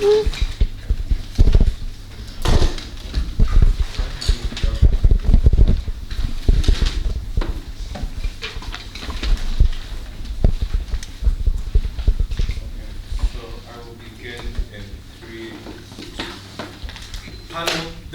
The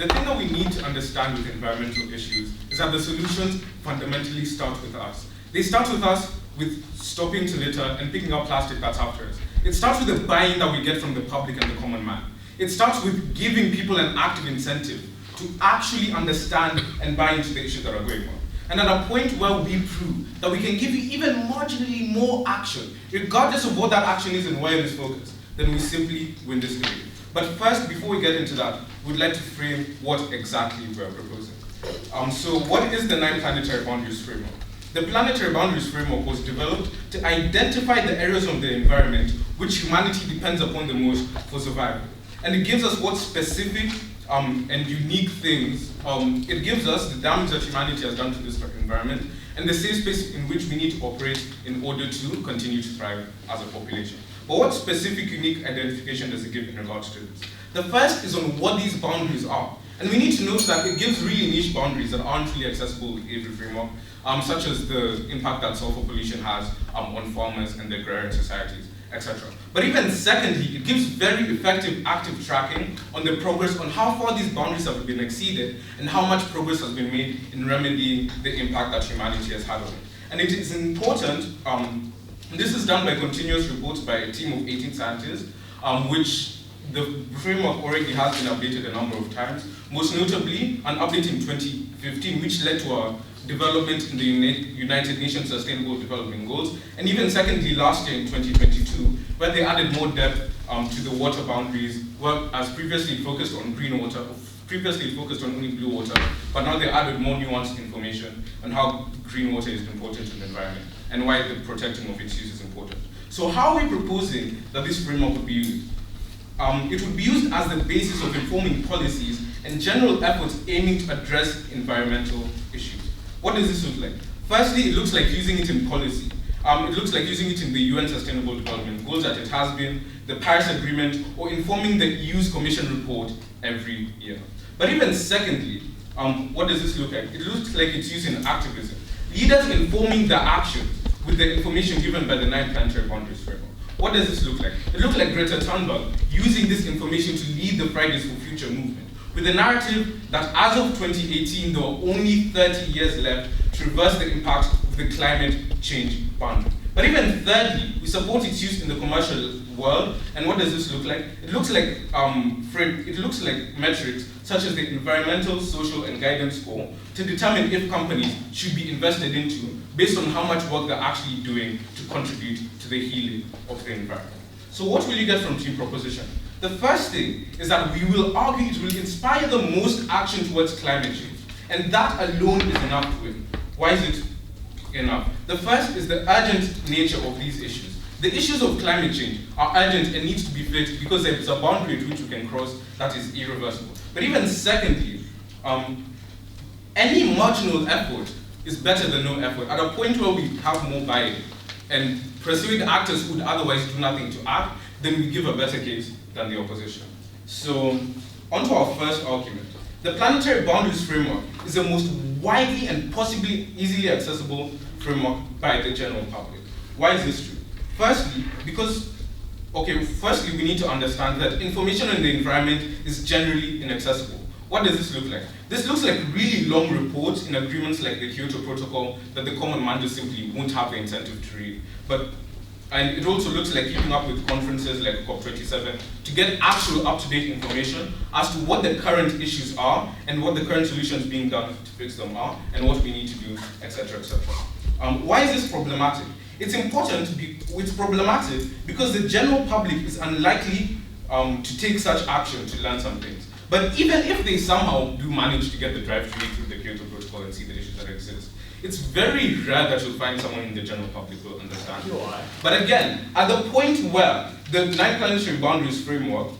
thing that we need to understand with environmental issues is that the solutions fundamentally start with us. They start with us with stopping to litter and picking up plastic that's after us. It starts with the buy-in that we get from the public and the common man. It starts with giving people an active incentive to actually understand and buy into the issues that are going on. And at a point where we prove that we can give you even marginally more action, regardless of what that action is and where it is focused, then we simply win this debate. But first, before we get into that, we'd like to frame what exactly we're proposing. So what is the 9 planetary boundaries framework? The planetary boundaries framework was developed to identify the areas of the environment which humanity depends upon the most for survival. And it gives us what specific and unique things, it gives us the damage that humanity has done to this environment and the safe space in which we need to operate in order to continue to thrive as a population. But what specific unique identification does it give in regards to this? The first is on what these boundaries are. And we need to note that it gives really niche boundaries that aren't really accessible with every framework, such as the impact that sulfur pollution has on farmers and the agrarian societies, etc. But even secondly, it gives very effective active tracking on the progress on how far these boundaries have been exceeded and how much progress has been made in remedying the impact that humanity has had on it. And it is important, this is done by continuous reports by a team of 18 scientists, which the framework already has been updated a number of times, most notably an update in 2015, which led to a development in the United Nations Sustainable Development Goals, and even secondly last year in 2022, where they added more depth to the water boundaries, as previously focused on green water, previously focused on only blue water, but now they added more nuanced information on how green water is important in the environment and why the protecting of its use is important. So how are we proposing that this framework would be used? It would be used as the basis of informing policies and general efforts aiming to address environmental issues. What does this look like? Firstly, it looks like using it in policy. It looks like using it in the UN Sustainable Development Goals that it has been, the Paris Agreement, or informing the EU's Commission report every year. But even secondly, what does this look like? It looks like it's used in activism. Leaders informing their actions with the information given by the 9 planetary boundaries framework. What does this look like? It looks like Greta Thunberg using this information to lead the Fridays for Future movement, with the narrative that as of 2018, there were only 30 years left to reverse the impact of the climate change boundary. But even thirdly, we support its use in the commercial world. And what does this look like? It looks like metrics such as the environmental, social, and guidance score to determine if companies should be invested into based on how much work they're actually doing to contribute to the healing of the environment. So what will you get from team proposition? The first thing is that we will argue it will inspire the most action towards climate change. And that alone is enough to win. Why is it enough? The first is the urgent nature of these issues. The issues of climate change are urgent and needs to be fixed because there is a boundary at which we can cross that is irreversible. But even secondly, any marginal effort is better than no effort. At a point where we have more buy-in and persuade actors who would otherwise do nothing to act, then we give a better case than the opposition. So, on to our first argument. The planetary boundaries framework is the most widely and possibly easily accessible framework by the general public. Why is this true? Firstly, we need to understand that information on the environment is generally inaccessible. What does this look like? This looks like really long reports in agreements like the Kyoto Protocol that the common man just simply won't have the incentive to read. And it also looks like keeping up with conferences like COP27 to get actual up-to-date information as to what the current issues are and what the current solutions being done to fix them are and what we need to do, etc., etc. Why is this problematic? It's problematic because the general public is unlikely to take such action to learn some things. But even if they somehow do manage to get the drive to read through the Kyoto Protocol and see the issues that exist, it's very rare that you'll find someone in the general public will understand. But again, at the point where the 9 planetary boundaries framework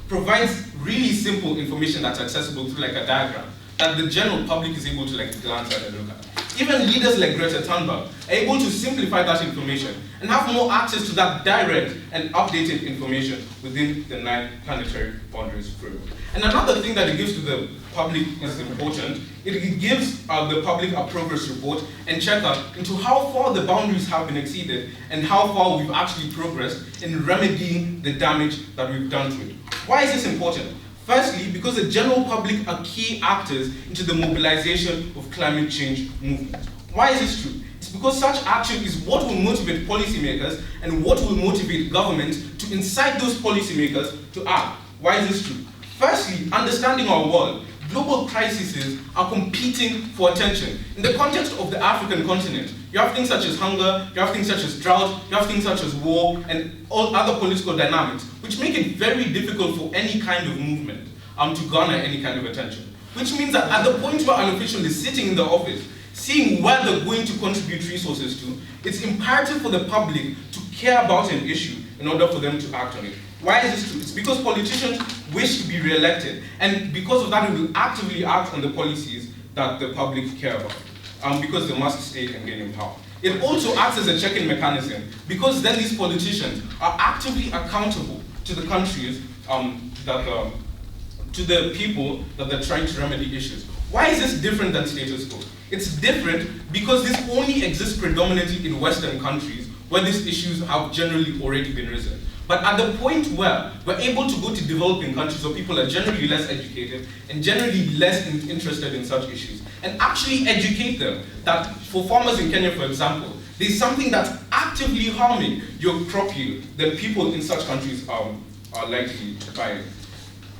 provides really simple information that's accessible through like a diagram that the general public is able to like glance at and look at. Even leaders like Greta Thunberg are able to simplify that information and have more access to that direct and updated information within the 9 planetary boundaries framework. And another thing that it gives to the public is important. It gives the public a progress report and checkup into how far the boundaries have been exceeded and how far we've actually progressed in remedying the damage that we've done to it. Why is this important? Firstly, because the general public are key actors into the mobilization of climate change movements. Why is this true? It's because such action is what will motivate policymakers and what will motivate governments to incite those policymakers to act. Why is this true? Firstly, understanding our world, global crises are competing for attention. In the context of the African continent, you have things such as hunger, you have things such as drought, you have things such as war, and all other political dynamics, which make it very difficult for any kind of movement to garner any kind of attention. Which means that at the point where an official is sitting in the office, seeing where they're going to contribute resources to, it's imperative for the public to care about an issue in order for them to act on it. Why is this true? It's because politicians wish to be re-elected, and because of that, we will actively act on the policies that the public care about, because they must stay and gain in power. It also acts as a check-in mechanism, because then these politicians are actively accountable to the countries, to the people that they're trying to remedy issues. Why is this different than status quo? It's different because this only exists predominantly in Western countries, where these issues have generally already been risen. But at the point where we're able to go to developing countries where people are generally less educated and generally less interested in such issues, and actually educate them that for farmers in Kenya, for example, there's something that's actively harming your crop yield, then people in such countries are likely to buy it.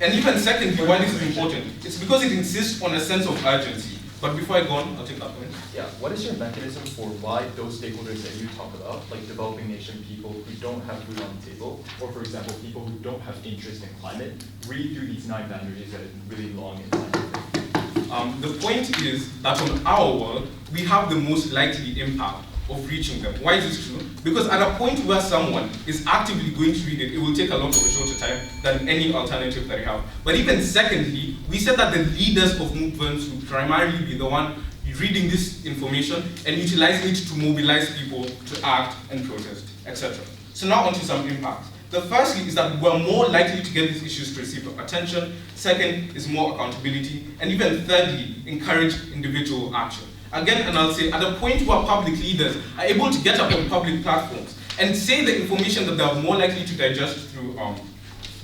And even secondly, why this is important, it's because it insists on a sense of urgency. But before I go on, I'll take that point. Yeah, what is your mechanism for why those stakeholders that you talk about, like developing nation people who don't have food on the table, or for example, people who don't have interest in climate, read through these 9 boundaries that are really long and scientific? The point is that on our world, we have the most likely impact of reaching them. Why is this true? Because at a point where someone is actively going to read it, it will take a lot of a shorter time than any alternative that you have. But even secondly, we said that the leaders of movements will primarily be the one reading this information and utilizing it to mobilize people to act and protest, etc. So now onto some impacts. The firstly is that we're more likely to get these issues to receive attention. Second is more accountability. And even thirdly, encourage individual action. Again, and I'll say, at a point where public leaders are able to get up on public platforms and say the information that they are more likely to digest through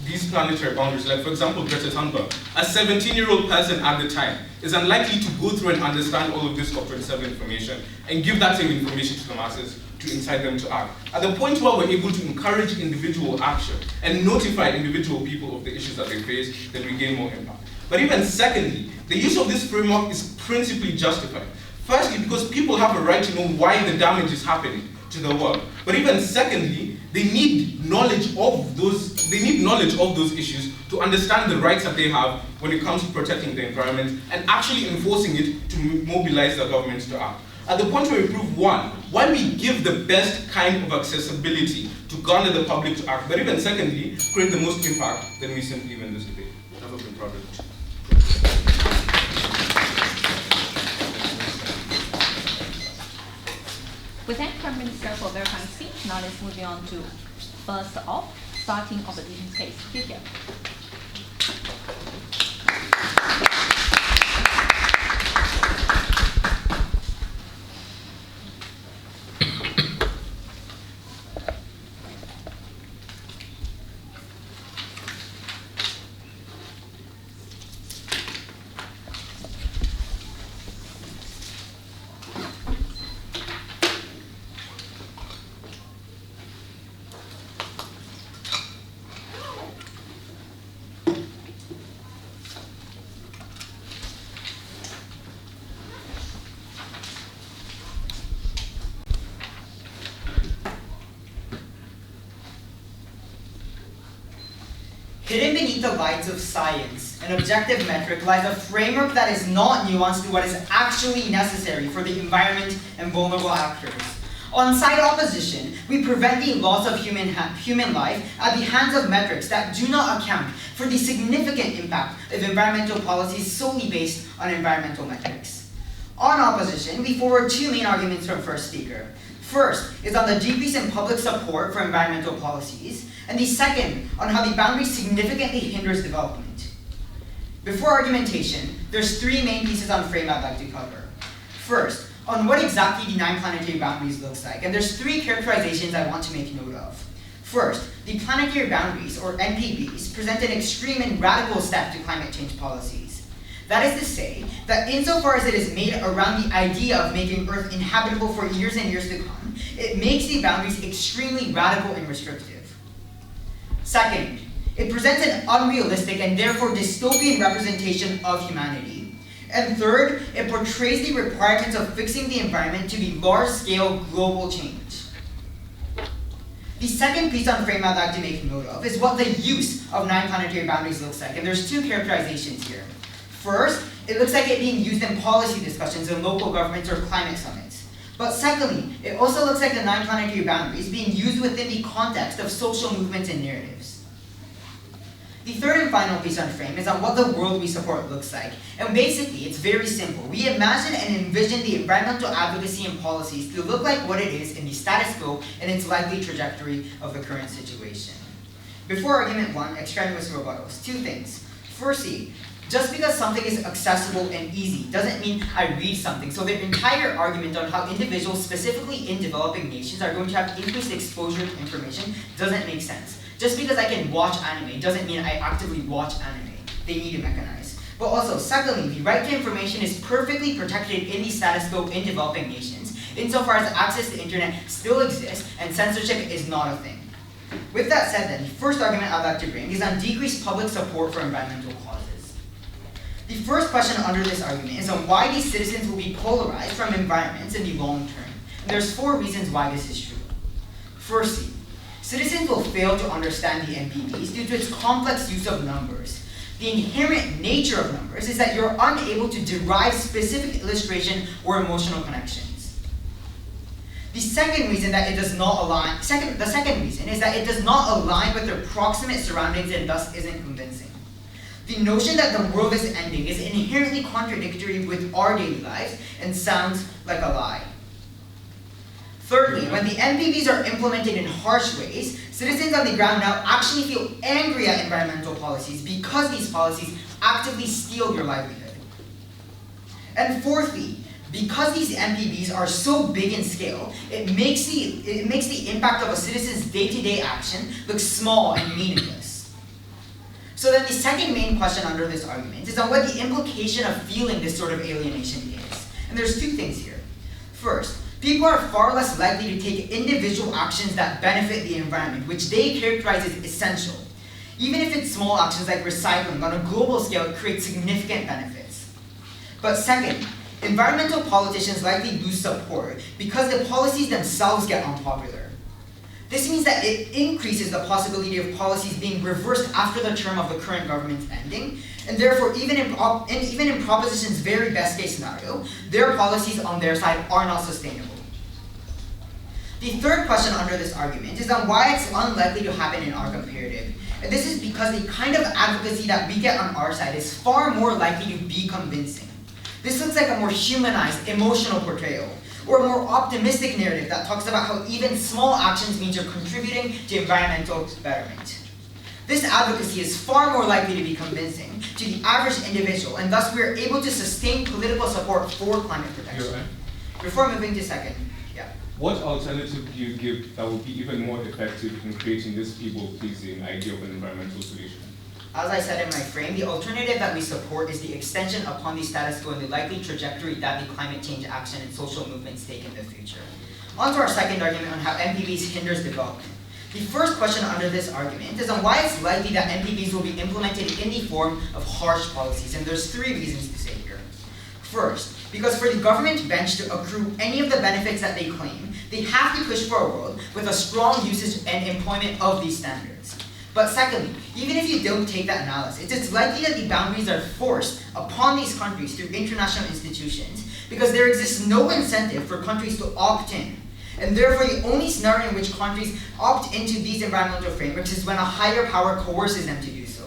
these planetary boundaries, like for example, Greta Thunberg, a 17-year-old person at the time, is unlikely to go through and understand all of this COP27 information and give that same information to the masses to incite them to act. At the point where we're able to encourage individual action and notify individual people of the issues that they face, then we gain more impact. But even secondly, the use of this framework is principally justified. Firstly, because people have a right to know why the damage is happening to the world. But even secondly, they need knowledge of those issues to understand the rights that they have when it comes to protecting the environment and actually enforcing it to mobilize the governments to act. At the point where we prove one, why we give the best kind of accessibility to garner the public to act, but even secondly, create the most impact, then we simply win this debate. Have a good project. We thank Prime Minister for a very kind speech. Now let's move on to first off, starting opposition case. Here. Hidden beneath the lights of science, an objective metric, lies a framework that is not nuanced to what is actually necessary for the environment and vulnerable actors. On side opposition, we prevent the loss of human life at the hands of metrics that do not account for the significant impact of environmental policies solely based on environmental metrics. On opposition, we forward two main arguments from first speaker. First is on the decrease in public support for environmental policies, and the second on how the boundary significantly hinders development. Before argumentation, there's three main pieces on frame I'd like to cover. First, on what exactly the 9 planetary boundaries looks like, and there's three characterizations I want to make note of. First, the planetary boundaries, or NPBs, present an extreme and radical step to climate change policies. That is to say, that insofar as it is made around the idea of making Earth inhabitable for years and years to come, it makes the boundaries extremely radical and restrictive. Second, it presents an unrealistic and therefore dystopian representation of humanity. And third, it portrays the requirements of fixing the environment to be large-scale global change. The second piece on frame I'd like to make note of is what the use of 9 planetary boundaries looks like, and there's two characterizations here. First, it looks like it being used in policy discussions in local governments or climate summits. But secondly, it also looks like the 9 planetary boundaries being used within the context of social movements and narratives. The third and final piece on frame is on what the world we support looks like. And basically, it's very simple. We imagine and envision the environmental advocacy and policies to look like what it is in the status quo and its likely trajectory of the current situation. Before argument one, extraneous rebuttals. Two things. Firstly, just because something is accessible and easy doesn't mean I read something. So the entire argument on how individuals, specifically in developing nations, are going to have increased exposure to information doesn't make sense. Just because I can watch anime doesn't mean I actively watch anime. They need to mechanize. But also, secondly, the right to information is perfectly protected in the status quo in developing nations, insofar as access to the internet still exists and censorship is not a thing. With that said then, the first argument I'd like to bring is on decreased public support for environmental causes. The first question under this argument is on why these citizens will be polarized from environments in the long term. And there's 4 reasons why this is true. Firstly, citizens will fail to understand the NPBs due to its complex use of numbers. The inherent nature of numbers is that you're unable to derive specific illustration or emotional connections. The second reason that it does not align, the second reason is that it does not align with their proximate surroundings and thus isn't convincing. The notion that the world is ending is inherently contradictory with our daily lives and sounds like a lie. Thirdly, when the NPBs are implemented in harsh ways, citizens on the ground now actually feel angry at environmental policies because these policies actively steal your livelihood. And fourthly, because these NPBs are so big in scale, it makes the impact of a citizen's day-to-day action look small and meaningless. So then the second main question under this argument is on what the implication of feeling this sort of alienation is. And there's 2 things here. First, people are far less likely to take individual actions that benefit the environment, which they characterize as essential. Even if it's small actions like recycling, on a global scale, it creates significant benefits. But second, environmental politicians likely lose support because the policies themselves get unpopular. This means that it increases the possibility of policies being reversed after the term of the current government's ending, and therefore even in proposition's very best case scenario, their policies on their side are not sustainable. The third question under this argument is on why it's unlikely to happen in our comparative. And this is because the kind of advocacy that we get on our side is far more likely to be convincing. This looks like a more humanized, emotional portrayal, or a more optimistic narrative that talks about how even small actions means you're contributing to environmental betterment. This advocacy is far more likely to be convincing to the average individual, and thus we are able to sustain political support for climate protection. Before moving to second, what alternative do you give that would be even more effective in creating this people-pleasing idea of an environmental solution? As I said in my frame, the alternative that we support is the extension upon the status quo and the likely trajectory that the climate change action and social movements take in the future. On to our second argument on how NPBs hinders development. The first question under this argument is on why it's likely that NPBs will be implemented in the form of harsh policies, and there's 3 reasons to say here. First, because for the government bench to accrue any of the benefits that they claim, they have to push for a world with a strong usage and employment of these standards. But secondly, even if you don't take that analysis, it's likely that the boundaries are forced upon these countries through international institutions because there exists no incentive for countries to opt in. And therefore, the only scenario in which countries opt into these environmental frameworks is when a higher power coerces them to do so.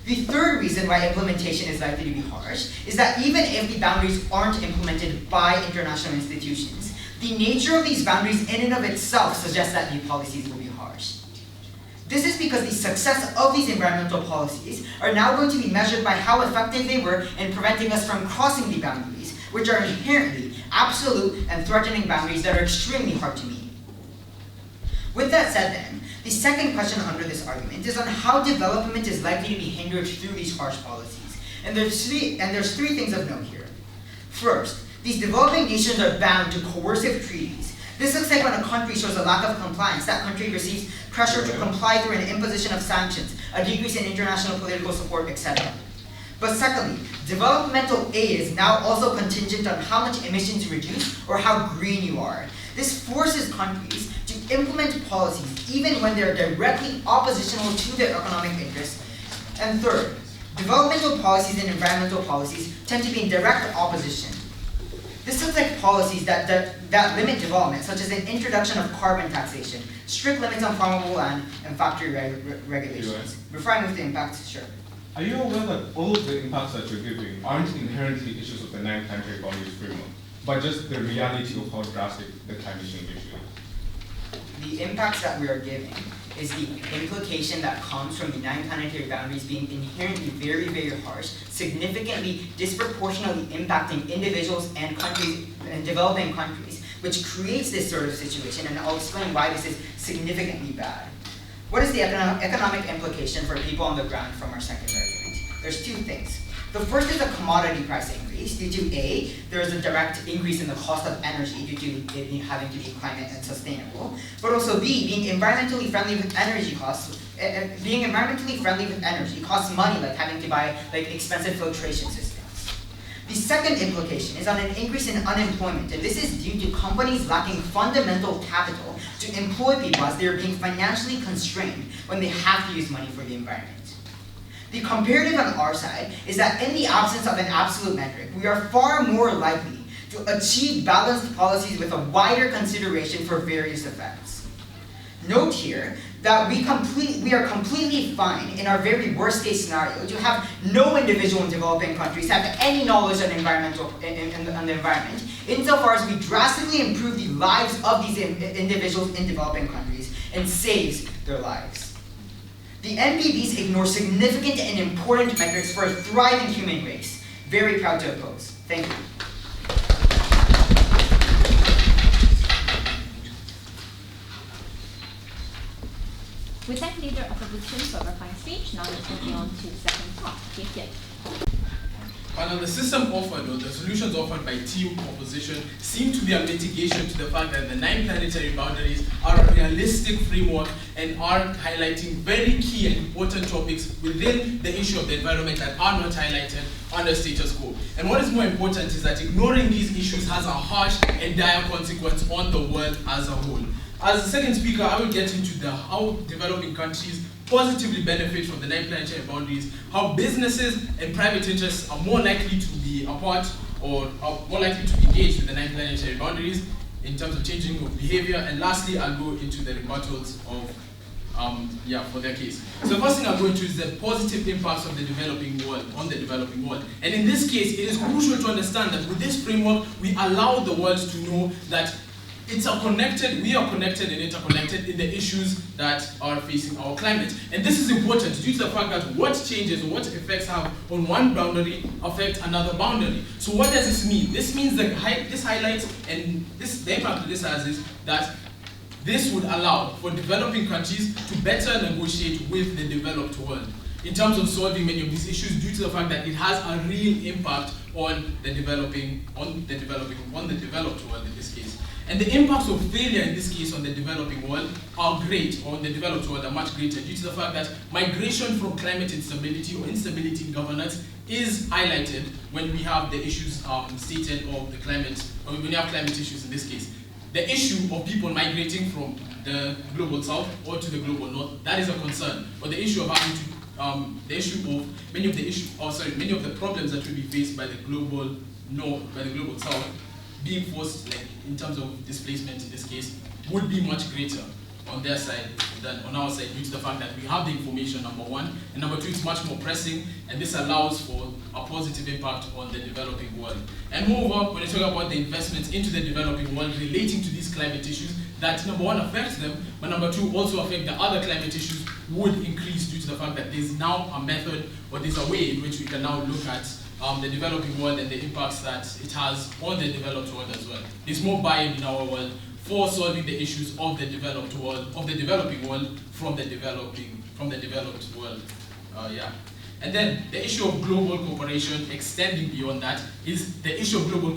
The third reason why implementation is likely to be harsh is that even if the boundaries aren't implemented by international institutions, the nature of these boundaries in and of itself suggests that new policies will be harsh. This is because the success of these environmental policies are now going to be measured by how effective they were in preventing us from crossing the boundaries, which are inherently absolute and threatening boundaries that are extremely hard to meet. With that said then, the second question under this argument is on how development is likely to be hindered through these harsh policies. And there's three things of note here. First, these developing nations are bound to coercive treaties. This looks like when a country shows a lack of compliance, that country receives pressure to comply through an imposition of sanctions, a decrease in international political support, etc. But secondly, developmental aid is now also contingent on how much emissions you reduce or how green you are. This forces countries to implement policies even when they're directly oppositional to their economic interests. And third, developmental policies and environmental policies tend to be in direct opposition. This looks like policies that limit development, such as the introduction of carbon taxation, strict limits on farmable land, and factory regulations. Before I move to impacts, sure. Are you aware that all of the impacts that you're giving aren't inherently issues of the 9 planetary boundaries framework, but just the reality of how drastic the climate change issue is? The impacts that we are giving is the implication that comes from the 9 planetary boundaries being inherently very, very harsh, significantly disproportionately impacting individuals and countries and developing countries, which creates this sort of situation, and I'll explain why this is significantly bad. What is the economic implication for people on the ground from our second argument? There's two things. The first is a commodity price increase due to A, there is a direct increase in the cost of energy due to it having to be climate and sustainable, but also B, being environmentally friendly with energy costs. Being environmentally friendly with energy costs money, like having to buy expensive filtration systems. The second implication is on an increase in unemployment, and this is due to companies lacking fundamental capital to employ people as they are being financially constrained when they have to use money for the environment. The comparative on our side is that in the absence of an absolute metric, we are far more likely to achieve balanced policies with a wider consideration for various effects. Note here that we are completely fine in our very worst case scenario to have no individual in developing countries have any knowledge on the environment, insofar as we drastically improve the lives of these individuals in developing countries and saves their lives. The NPBs ignore significant and important metrics for a thriving human race. Very proud to oppose. Thank you. We thank leader opposition for a fine speech. Now let's move on to the second part. Yes. While the system offered, or the solutions offered by team opposition, seem to be a mitigation to the fact that the 9 planetary boundaries are a realistic framework and are highlighting very key and important topics within the issue of the environment that are not highlighted under status quo. And what is more important is that ignoring these issues has a harsh and dire consequence on the world as a whole. As the second speaker, I will get into how developing countries positively benefit from the 9 planetary boundaries, how businesses and private interests are more likely to be a part or are more likely to engage with the 9 planetary boundaries in terms of changing of behavior, and lastly, I'll go into the rebuttals of for their case. So the first thing I'll go into is the positive impacts of the developing world on the developing world. And in this case, it is crucial to understand that with this framework, we allow the world to know that we are connected and interconnected in the issues that are facing our climate. And this is important due to the fact that what changes or what effects have on one boundary affect another boundary. So what does this mean? This means that this highlights, and the impact of this has is that this would allow for developing countries to better negotiate with the developed world in terms of solving many of these issues due to the fact that it has a real impact on the developed world in this case. And the impacts of failure in this case on the developing world are great, or on the developed world are much greater due to the fact that migration from climate instability or instability in governance is highlighted when we have the issues stated of the climate, or when you have climate issues in this case. The issue of people migrating from the global south or to the global north, that is a concern. But the issue of having to, many of the problems that will be faced by the global north, by the global south, being forced, in terms of displacement in this case, would be much greater. on their side than on our side, due to the fact that we have the information, number one, and number two, it's much more pressing, and this allows for a positive impact on the developing world. And moreover, when you talk about the investments into the developing world relating to these climate issues, that number one affects them, but number two also affect the other climate issues would increase due to the fact that there's now a method, or there's a way in which we can now look at the developing world and the impacts that it has on the developed world as well. There's more buy-in in our world for solving the issues of the developed world, of the developing world from the developed world. And then the issue of global cooperation, extending beyond that, is the issue of global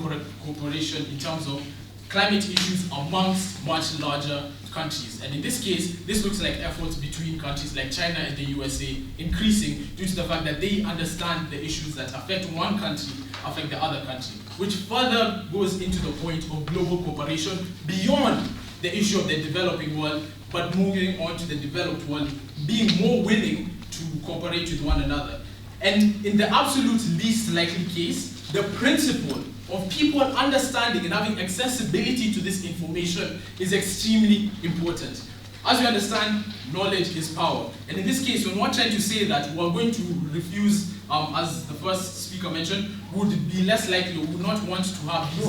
cooperation in terms of climate issues amongst much larger countries. And in this case, this looks like efforts between countries like China and the USA increasing due to the fact that they understand the issues that affect one country, affect the other country, which further goes into the point of global cooperation beyond the issue of the developing world, but moving on to the developed world, being more willing to cooperate with one another. And in the absolute least likely case, the principle of people understanding and having accessibility to this information is extremely important. As we understand, knowledge is power. And in this case, when we're trying to say that we're going to refuse, as the first speaker mentioned, would be less likely, or would not want to have this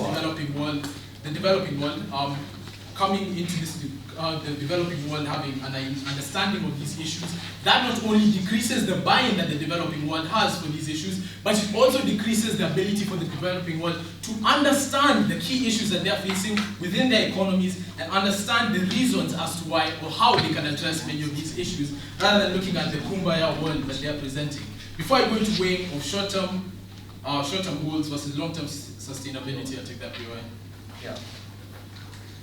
the developing world coming into this, the developing world having an understanding of these issues, that not only decreases the buy-in that the developing world has for these issues, but it also decreases the ability for the developing world to understand the key issues that they're facing within their economies and understand the reasons as to why or how they can address many of these issues, rather than looking at the kumbaya world that they're presenting. Before I go into weighing of short-term goals versus long-term sustainability, I'll take that POI. Yeah.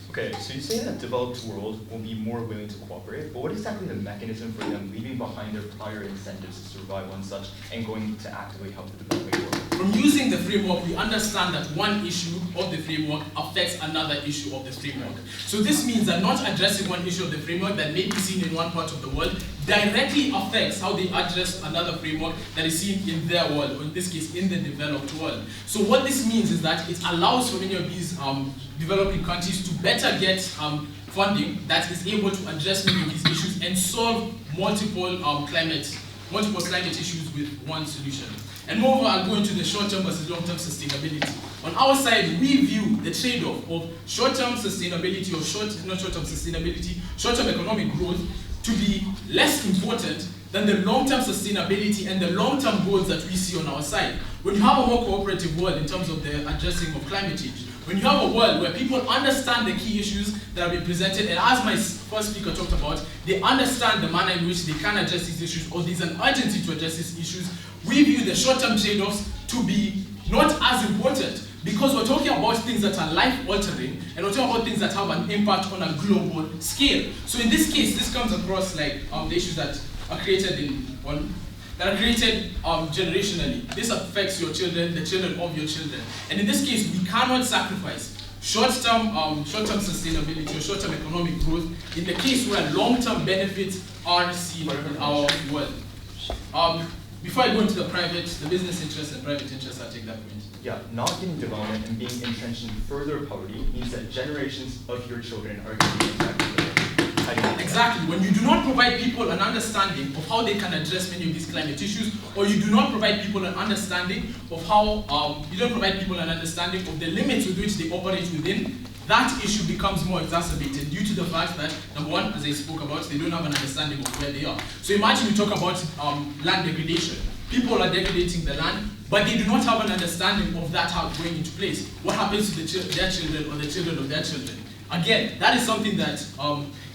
Okay, so you say that the developed world will be more willing to cooperate, but what is exactly the mechanism for them leaving behind their prior incentives to survive on such and going to actively help the developing world? From using the framework, we understand that one issue of the framework affects another issue of the framework. So this means that not addressing one issue of the framework that may be seen in one part of the world directly affects how they address another framework that is seen in their world, or in this case, in the developed world. So what this means is that it allows for many of these developing countries to better get funding that is able to address many of these issues and solve multiple climate issues with one solution. And moreover, I'll go into the short-term versus long-term sustainability. On our side, we view the trade-off of short-term sustainability or short-term economic growth to be less important than the long-term sustainability and the long-term goals that we see on our side. When you have a more cooperative world in terms of the addressing of climate change, when you have a world where people understand the key issues that are being presented, and as my first speaker talked about, they understand the manner in which they can address these issues, or there's an urgency to address these issues, we view the short-term trade-offs to be not as important, because we're talking about things that are life-altering, and we're talking about things that have an impact on a global scale. So in this case, this comes across like the issues that are created generationally. This affects your children, the children of your children. And in this case, we cannot sacrifice short-term sustainability or short-term economic growth in the case where long-term benefits are seen in our world. Before I go into the business interests and private interests, I'll take that point. Yeah, not getting development and being entrenched in further poverty means that generations of your children are going to be impacted. Exactly. When you do not provide people an understanding of how they can address many of these climate issues, or you do not provide people an understanding of how you don't provide people an understanding of the limits with which they operate within, that issue becomes more exacerbated due to the fact that, number one, as I spoke about, they don't have an understanding of where they are. So imagine you talk about land degradation. People are degrading the land, but they do not have an understanding of that how going into place. What happens to their children or the children of their children? Again, that is something that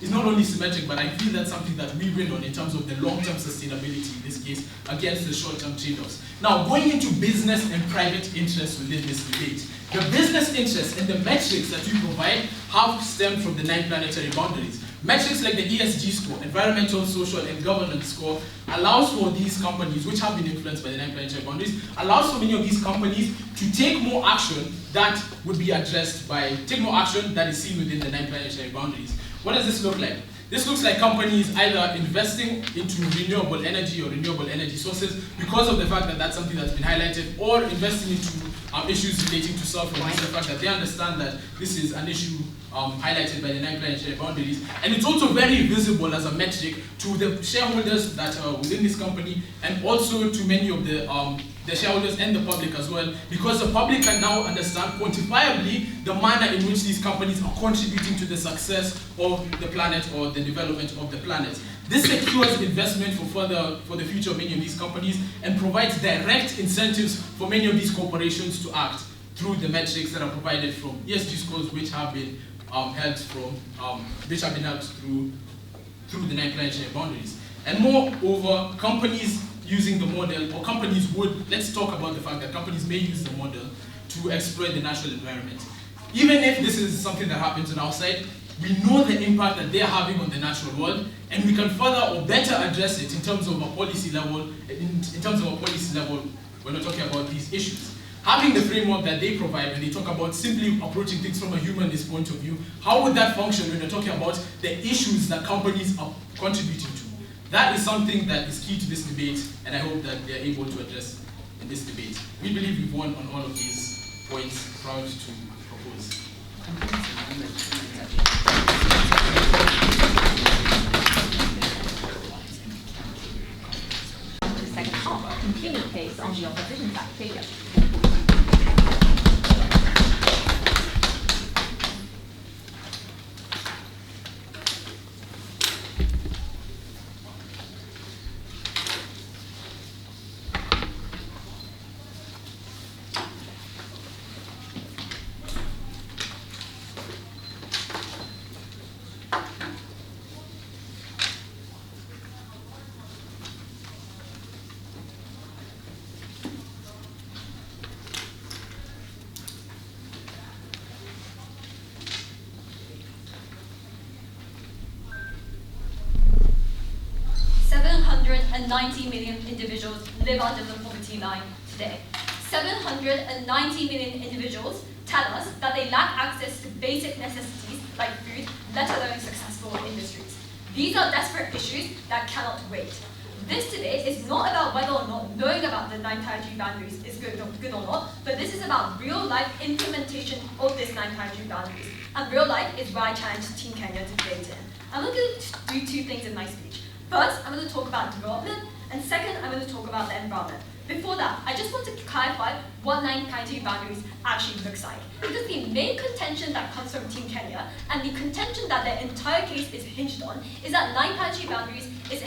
is not only symmetric, but I feel that's something that we win on in terms of the long-term sustainability in this case against the short-term trade-offs. Now, going into business and private interests within this debate, the business interests and the metrics that we provide have stemmed from the 9 planetary boundaries. Metrics like the ESG score, environmental, social, and governance score, allows for these companies, which have been influenced by the 9 planetary boundaries, allows for many of these companies to take more action that would be addressed by, take more action that is seen within the 9 planetary boundaries. What does this look like? This looks like companies either investing into renewable energy or renewable energy sources because of the fact that that's something that's been highlighted, or investing into issues relating to sulfur, is the fact that they understand that this is an issue highlighted by the 9 planetary boundaries, and it's also very visible as a metric to the shareholders that are within this company, and also to many of the shareholders and the public as well, because the public can now understand quantifiably the manner in which these companies are contributing to the success of the planet or the development of the planet. This secures investment for the future of many of these companies and provides direct incentives for many of these corporations to act through the metrics that are provided from ESG scores, which have been held through the 9 planetary boundaries. And moreover, companies using the model, or companies would, let's talk about the fact that companies may use the model to exploit the natural environment. Even if this is something that happens on our side, we know the impact that they're having on the natural world, and we can further or better address it in terms of a policy level, when we're talking about these issues. Having the framework that they provide when they talk about simply approaching things from a humanist point of view, how would that function when we're talking about the issues that companies are contributing to? That is something that is key to this debate, and I hope that they're able to address in this debate. We believe we've won on all of these points. Proud to propose. The second half, continued case on the opposition side. Failure. And 90 million individuals live under the poverty line today. 790 million individuals tell us that they lack access to basic necessities like food, let alone successful industries. These are desperate issues that cannot wait. This debate is not about whether or not knowing about the 9 planetary boundaries is good or not, but this is about real-life implementation of this 9 planetary boundaries. And real life is where I challenge Team Kenya to debate in. I'm going to do 2 things in my speech. First, I'm going to talk about development, and second, I'm going to talk about the environment. Before that, I just want to clarify what 9 planetary boundaries actually looks like. Because the main contention that comes from Team Kenya, and the contention that their entire case is hinged on, is that 9 planetary boundaries is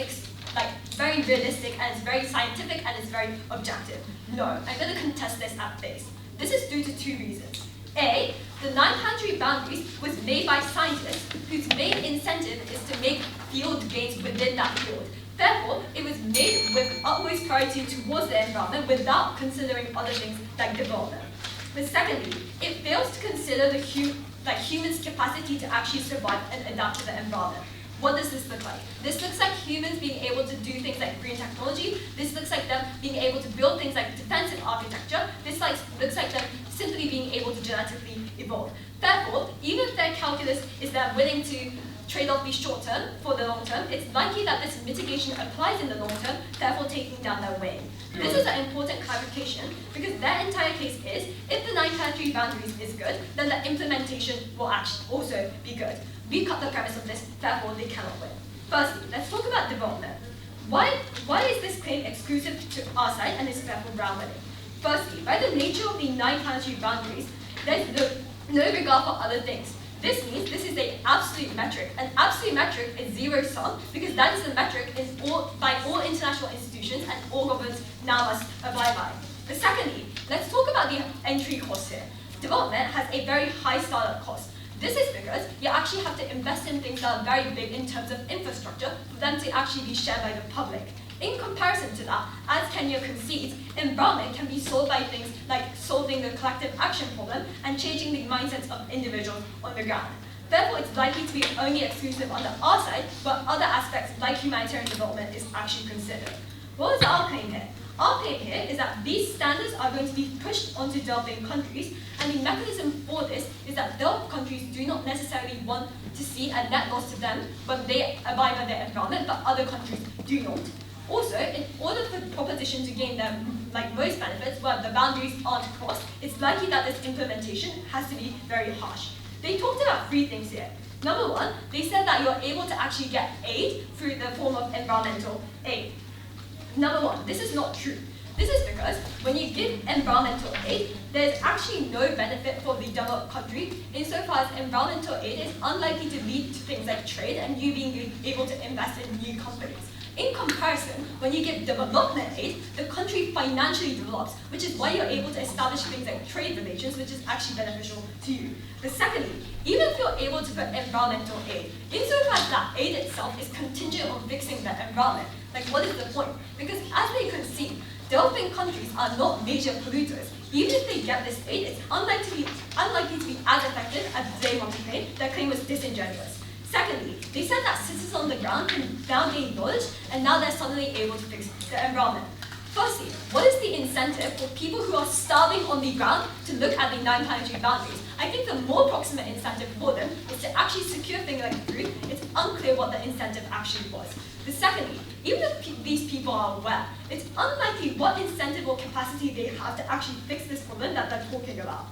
very realistic, and it's very scientific, and it's very objective. No, I'm going to contest this at base. This is due to 2 reasons. A, the 9 planetary boundaries was made by scientists whose main incentive is to make field gains within that field. Therefore, it was made with utmost priority towards the environment without considering other things like development. But secondly, it fails to consider the humans' capacity to actually survive and adapt to the environment. What does this look like? This looks like humans being able to do things like green technology. This looks like them being able to build things like defensive architecture. This looks like them simply being able to genetically evolve. Therefore, even if their calculus is they're willing to trade off the short term for the long term, it's likely that this mitigation applies in the long term, therefore taking down their weighing. This is an important clarification because their entire case is, if the 9 planetary boundaries is good, then the implementation will actually also be good. We cut the premise of this, therefore they cannot win. Firstly, let's talk about development. Why is this claim exclusive to our side and is therefore ground winning? Firstly, by the nature of the 9 planetary boundaries, there's no regard for other things. This means this is an absolute metric. An absolute metric is zero sum because that is the metric by all international institutions and all governments now must abide by. But secondly, let's talk about the entry cost here. Development has a very high startup cost. This is because you actually have to invest in things that are very big in terms of infrastructure for them to actually be shared by the public. In comparison to that, as Kenya concedes, environment can be solved by things like solving the collective action problem and changing the mindsets of individuals on the ground. Therefore, it's likely to be only exclusive on the our side, but other aspects like humanitarian development is actually considered. What is our claim here? Our claim here is that these standards are going to be pushed onto developing countries, and the mechanism for this is that developed countries do not necessarily want to see a net loss to them when they abide by their environment, but other countries do not. Also, in order for the proposition to gain their most benefits, where the boundaries aren't crossed, it's likely that this implementation has to be very harsh. They talked about 3 things here. Number 1, they said that you're able to actually get aid through the form of environmental aid. Number 1, this is not true. This is because when you give environmental aid, there's actually no benefit for the developed country insofar as environmental aid is unlikely to lead to things like trade and you being able to invest in new companies. In comparison, when you give development aid, the country financially develops, which is why you're able to establish things like trade relations, which is actually beneficial to you. But secondly, even if you're able to put environmental aid, insofar as that aid itself is contingent on fixing the environment, what is the point? Because as they concede, developing countries are not major polluters. Even if they get this aid, it's unlikely to be as effective as they want to claim. Their claim was disingenuous. Secondly, they said that citizens on the ground can now gain knowledge, and now they're suddenly able to fix the environment. Firstly, what is the incentive for people who are starving on the ground to look at the 9 planetary boundaries? I think the more proximate incentive for them is to actually secure things like food. It's unclear what the incentive actually was. But secondly, even if these people are aware, it's unlikely what incentive or capacity they have to actually fix this problem that they're talking about.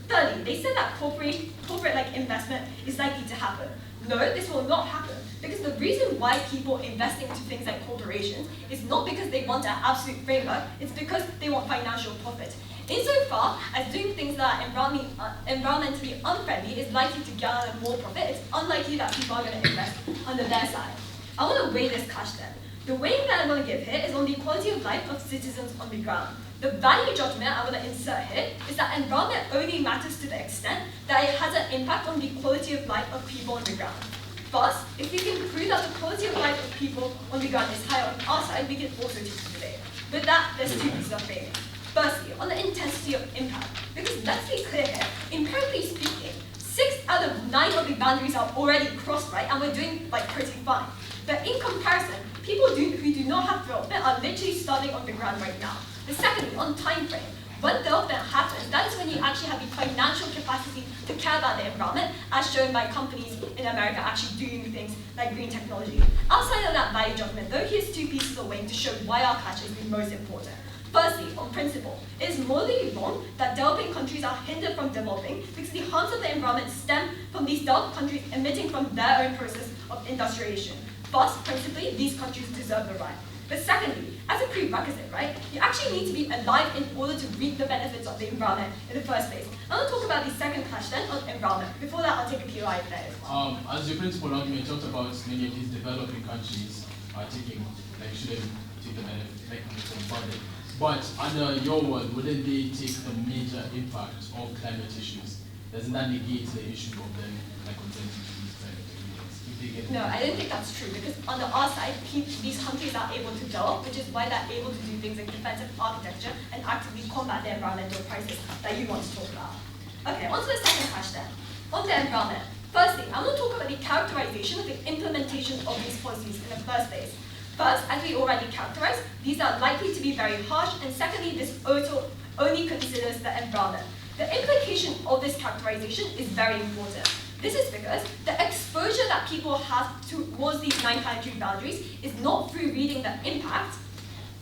Thirdly, they said that corporate investment is likely to happen. No, this will not happen, because the reason why people invest into things like corporations is not because they want an absolute framework, it's because they want financial profit. Insofar as doing things that are environmentally unfriendly is likely to gather more profit, it's unlikely that people are going to invest under their side. I want to weigh this cash then. The weighing that I'm going to give here is on the quality of life of citizens on the ground. The value judgment I want to insert here is that environment only matters to the extent that it has an impact on the quality of life of people on the ground. First, if we can prove that the quality of life of people on the ground is higher on our side, we can also teach the debate. With that, there's 2 pieces of framing. Firstly, on the intensity of impact. Because let's be clear here, empirically speaking, 6 out of 9 of the boundaries are already crossed, right? And we're doing pretty fine. But in comparison, people who do not have development are literally starving on the ground right now. The secondly, on time frame, when development happens, that is when you actually have the financial capacity to care about the environment, as shown by companies in America actually doing things like green technology. Outside of that value judgment, though, here's 2 pieces of weighing to show why our catch is the most important. Firstly, on principle, it is morally wrong that developing countries are hindered from developing because the harms of the environment stem from these developed countries emitting from their own process of industrialization. First, principally, these countries deserve the right. But secondly, as a prerequisite, right, you actually need to be alive in order to reap the benefits of the environment in the first place. I want to talk about the second clash then on environment. Before that, I'll take a POI there as well. As your principal argument talked about many of these developing countries are shouldn't take the benefit, from funding. But under your word, wouldn't they take the major impact of climate issues? Doesn't that negate the issue of them consenting to these climate agreements? No, I don't think that's true, because on the our side, these countries are able to develop, which is why they're able to do things like defensive architecture and actively combat the environmental crisis that you want to talk about. Okay, on to the second clash then. On the environment. Firstly, I want to talk about the characterization of the implementation of these policies in the first place. First, as we already characterized, these are likely to be very harsh, and secondly, this only considers the environment. The implication of this characterization is very important. This is because the exposure that people have towards these 9 planetary boundaries is not through reading the impact,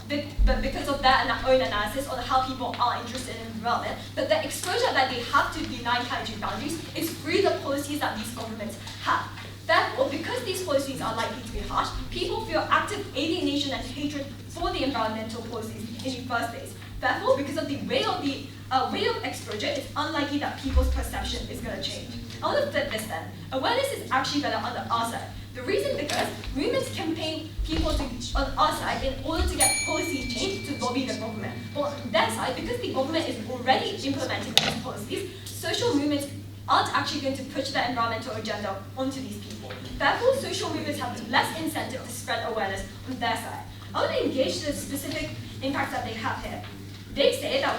but because of their own analysis on how people are interested in development, but the exposure that they have to the 9 planetary boundaries is through the policies that these governments have. Therefore, because these policies are likely to be harsh, people feel active alienation and hatred for the environmental policies in the first place. Therefore, because of the way of exposure, it's unlikely that people's perception is going to change. I want to flip this then. Awareness is actually better on the our side. The reason because movements campaign people on our side in order to get policy change to lobby the government. But on their side, because the government is already implementing these policies, social movements aren't actually going to push their environmental agenda onto these people. Therefore, social movements have less incentive to spread awareness on their side. I want to engage the specific impacts that they have here. They say that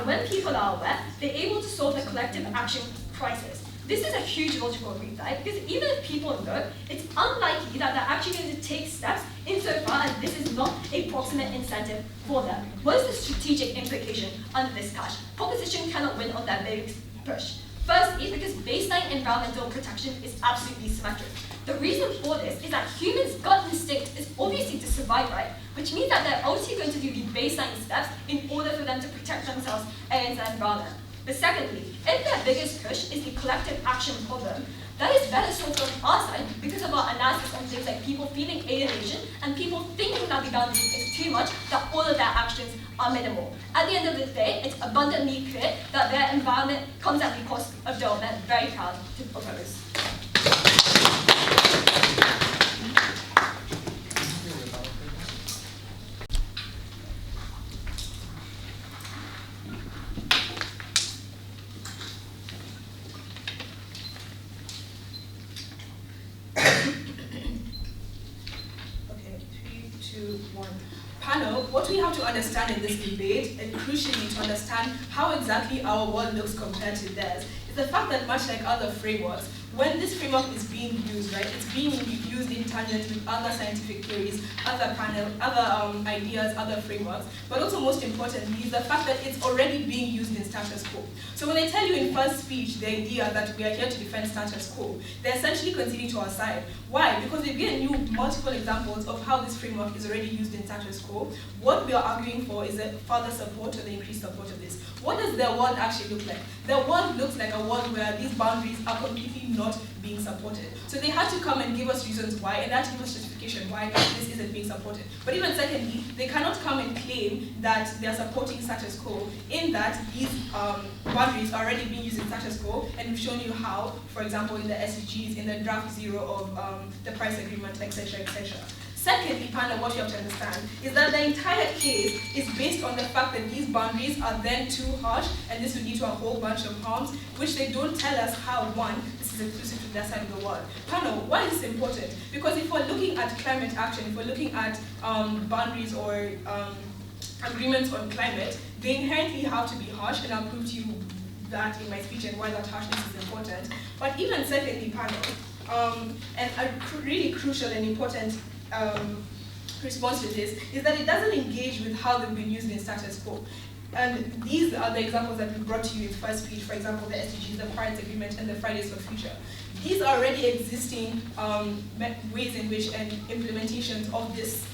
when people are aware, they're able to solve the collective action crisis. This is a huge logical leap, right? Because even if people know, it's unlikely that they're actually going to take steps insofar as this is not a proximate incentive for them. What is the strategic implication under this clash? Proposition cannot win on their big push. Firstly, because baseline environmental protection is absolutely symmetric. The reason for this is that humans' gut instinct is obviously to survive, right? Which means that they're obviously going to do the baseline steps in order for them to protect themselves against the environment. But secondly, if their biggest push is the collective action problem, that is better solved on our side because of our analysis on things like people feeling alienation and people thinking that the boundaries is too much, that all of their actions are minimal. At the end of the day, it's abundantly clear that their environment comes at the cost of Joe, and they're very proud to oppose. Panel, what we have to understand in this debate, and crucially to understand how exactly our world looks compared to theirs, is the fact that much like other frameworks, when this framework is being used, right, it's being used in tangent with other scientific theories, other ideas, other frameworks, but also most importantly is the fact that it's already being used in status quo. So when I tell you in first speech the idea that we are here to defend status quo, they're essentially conceding to our side. Why? Because we've given you multiple examples of how this framework is already used in status quo. What we are arguing for is a further support or the increased support of this. What does their world actually look like? Their world looks like a world where these boundaries are completely not being supported. So they had to come and give us reasons why, and that give us justification why this isn't being supported. But even secondly, they cannot come and claim that they are supporting status quo in that these boundaries are already being used in status quo, and we've shown you how, for example, in the SDGs, in the draft 0 of the Paris Agreement, etc., etc. Secondly, panel, what you have to understand is that the entire case is based on the fact that these boundaries are then too harsh, and this will lead to a whole bunch of harms, which they don't tell us how, one, this is inclusive to their side of the world. Panel, why is this important? Because if we're looking at climate action, if we're looking at boundaries or agreements on climate, they inherently have to be harsh, and I'll prove to you that in my speech and why that harshness is important. But even secondly, panel, and a really crucial and important response to this is that it doesn't engage with how they've been used in status quo. And these are the examples that we brought to you in first speech, for example, the SDGs, the Paris Agreement, and the Fridays for Future. These are already existing ways in which and implementations of this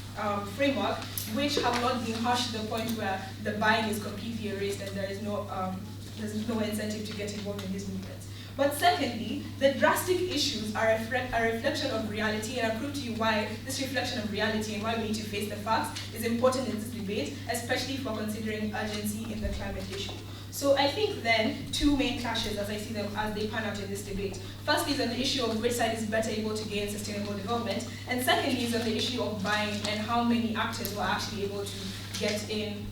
framework, which have not been harsh to the point where the buying is completely erased and there is there's no incentive to get involved in these movements. But secondly, the drastic issues are a reflection of reality, and I'll prove to you why this reflection of reality and why we need to face the facts is important in this debate, especially if we're considering urgency in the climate issue. So I think then two main clashes as I see them as they pan out in this debate. Firstly is on the issue of which side is better able to gain sustainable development, and secondly is on the issue of buying and how many actors were actually able to get in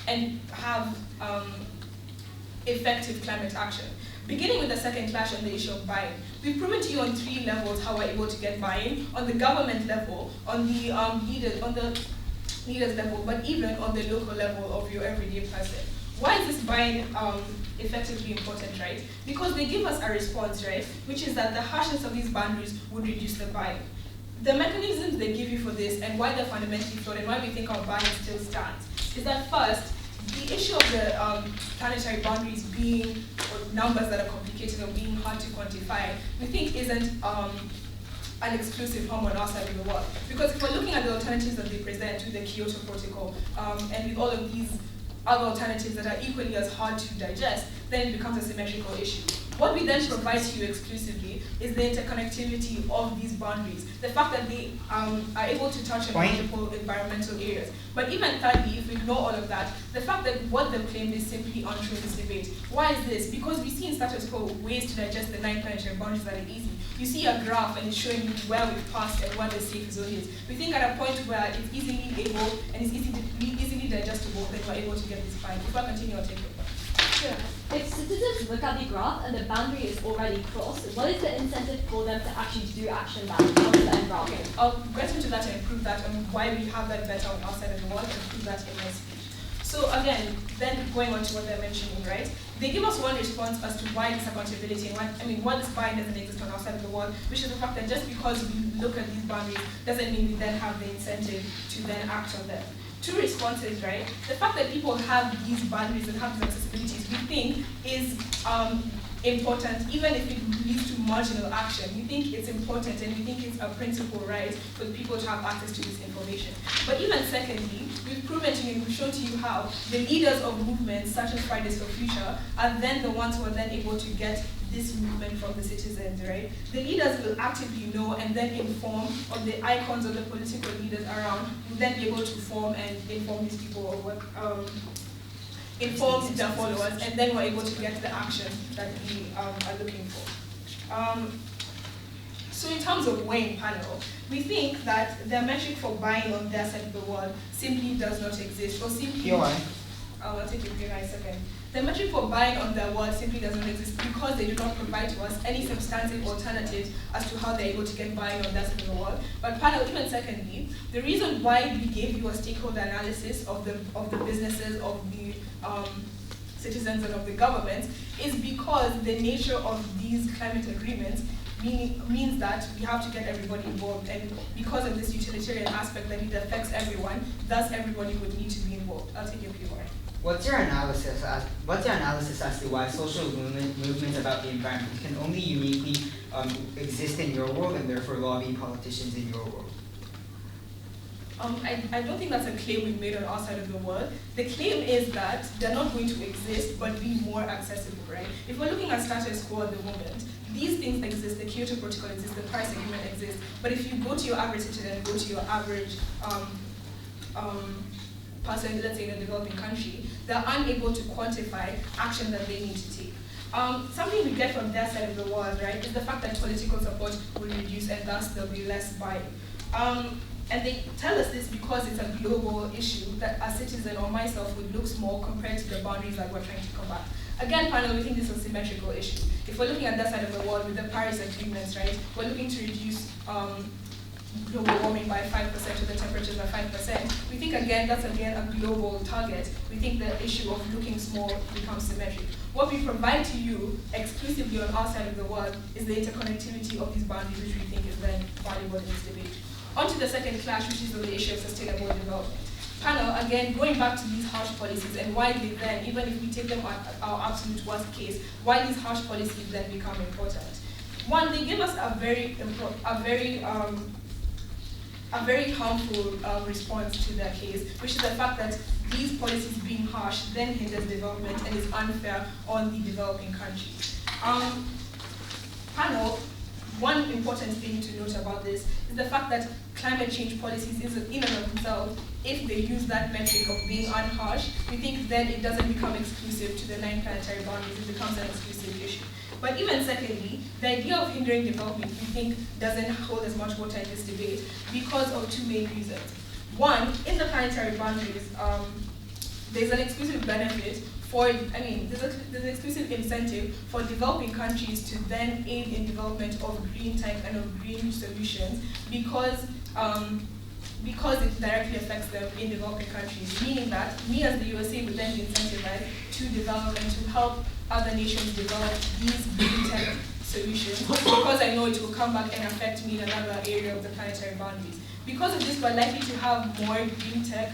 and have effective climate action. Beginning with the second clash on the issue of buying, we've proven to you on 3 levels how we're able to get buy-in: on the government level, on the leaders level, but even on the local level of your everyday person. Why is this buy-in effectively important, right? Because they give us a response, right, which is that the harshness of these boundaries would reduce the buy-in. The mechanisms they give you for this and why they're fundamentally flawed and why we think our buy-in still stands is that first, the issue of the planetary boundaries being, or numbers that are complicated or being hard to quantify, we think isn't an exclusive harm on our side of the world. Because if we're looking at the alternatives that they present with the Kyoto Protocol and with all of these other alternatives that are equally as hard to digest, then it becomes a symmetrical issue. What we then provide to you exclusively is the interconnectivity of these boundaries, the fact that they are able to touch on multiple environmental areas. But even thirdly, if we ignore all of that, the fact that what they've claimed is simply untrue in this debate. Why is this? Because we see in status quo ways to digest the 9 planetary boundaries that are easy. You see a graph and it's showing you where we've passed and where the safe zone is. We think at a point where it's easily able and it's easily digestible, then we're able to get this fine. If I continue, I'll take it. Sure. If citizens look at the graph and the boundary is already crossed, what is the incentive for them to actually do action back on the environment? Okay, I'll get into that and prove that and why we have that better on our side of the world and prove that in my speech. So again, then going on to what they're mentioning, right? They give us one response as to why this accountability and why this buy-in doesn't exist on our side of the world, which is the fact that just because we look at these boundaries doesn't mean we then have the incentive to then act on them. 2 responses, right? The fact that people have these boundaries and have these accessibilities, we think is important, even if it leads to marginal action. We think it's important and we think it's a principal right for people to have access to this information. But even secondly, we've proven to you and we've shown to you how the leaders of movements such as Fridays for Future are then the ones who are then able to get this movement from the citizens, right? The leaders will actively know and then inform, or the icons of the political leaders around will then be able to form and inform these people of what, inform their followers, and then we're able to get the action that we are looking for. So in terms of weighing panel, we think that the metric for buying on their side of the world simply does not exist, or simply... I'll take it in a second. The metric for buying on their word simply does not exist because they do not provide to us any substantive alternatives as to how they're able to get buying on that side of the world. But panel, even secondly, the reason why we gave you a stakeholder analysis of the businesses, of the citizens, and of the government is because the nature of these climate agreements means that we have to get everybody involved, and because of this utilitarian aspect that it affects everyone, thus everybody would need to be involved. I'll take your PY. What's your analysis as to why social movements about the environment can only uniquely exist in your world and therefore lobby politicians in your world? I don't think that's a claim we've made on our side of the world. The claim is that they're not going to exist but be more accessible, right? If we're looking at status quo at the moment, these things exist, the Kyoto Protocol exists, the Paris Agreement exists, but if you go to your average citizen, go to your average person, let's say in a developing country, they're unable to quantify action that they need to take. Something we get from their side of the world, right, is the fact that political support will reduce and thus there'll be less buying. And they tell us this because it's a global issue that a citizen or myself would look small compared to the boundaries that we're trying to combat. Again, panel, we think this is a symmetrical issue. If we're looking at that side of the world with the Paris agreements, right, we're looking to reduce global warming by 5% or the temperatures by 5%. We think, again, that's again a global target. We think the issue of looking small becomes symmetric. What we provide to you exclusively on our side of the world is the interconnectivity of these boundaries, which we think is then valuable in this debate. On to the second clash, which is on the issue of sustainable development. Panel, again, going back to these harsh policies and why they then, even if we take them at our absolute worst case, why these harsh policies then become important. One, they give us a very harmful response to their case, which is the fact that these policies being harsh then hinders development and is unfair on the developing countries. Panel, one important thing to note about this is the fact that climate change policies is in and of themselves, if they use that metric of being unharsh, we think then it doesn't become exclusive to the 9 planetary boundaries, it becomes an exclusive issue. But even secondly, the idea of hindering development, we think, doesn't hold as much water in this debate because of 2 main reasons. One, in the planetary boundaries, there's an exclusive benefit for, there's an exclusive incentive for developing countries to then aid in development of green tech and of green solutions because it directly affects them in developing countries, meaning that we as the USA would then be incentivized to develop and to help other nations develop these green tech solutions because I know it will come back and affect me in another area of the planetary boundaries. Because of this, we're likely to have more green tech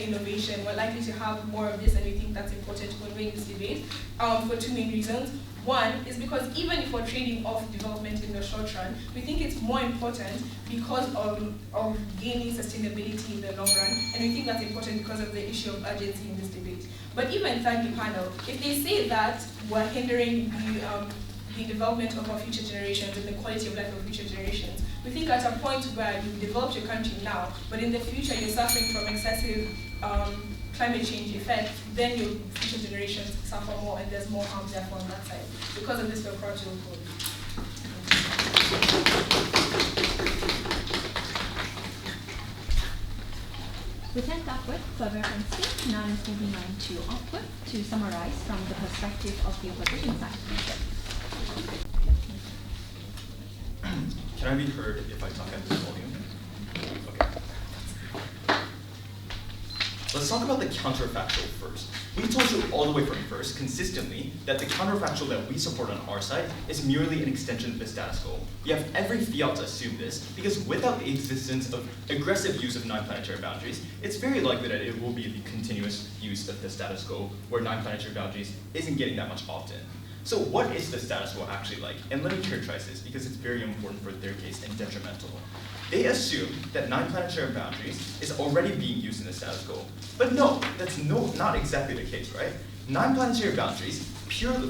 innovation. We're likely to have more of this, and we think that's important when we're in this debate for 2 main reasons. One is because even if we're trading off development in the short run, we think it's more important because of gaining sustainability in the long run, and we think that's important because of the issue of urgency in this debate. But even thirdly, panel, if they say that we're hindering the development of our future generations and the quality of life of future generations, we think at a point where you've developed your country now, but in the future you're suffering from excessive climate change effects, then your future generations suffer more and there's more harm therefore on that side. Because of this, we're proud to report. We thank Upward for referencing. Now it's moving on to Upward to summarize from the perspective of the opposition side. Can I be heard if I talk at this volume? Okay. Let's talk about the counterfactual first. We told you all the way from first, consistently, that the counterfactual that we support on our side is merely an extension of the status quo. We have every fiat to assume this, because without the existence of aggressive use of non-planetary boundaries, it's very likely that it will be the continuous use of the status quo, where non-planetary boundaries isn't getting that much often. So what is the status quo actually like? And let me characterize this, because it's very important for their case and detrimental. They assume that non-planetary boundaries is already being used in the status quo. But no, that's not exactly the case, right? Non-planetary boundaries purely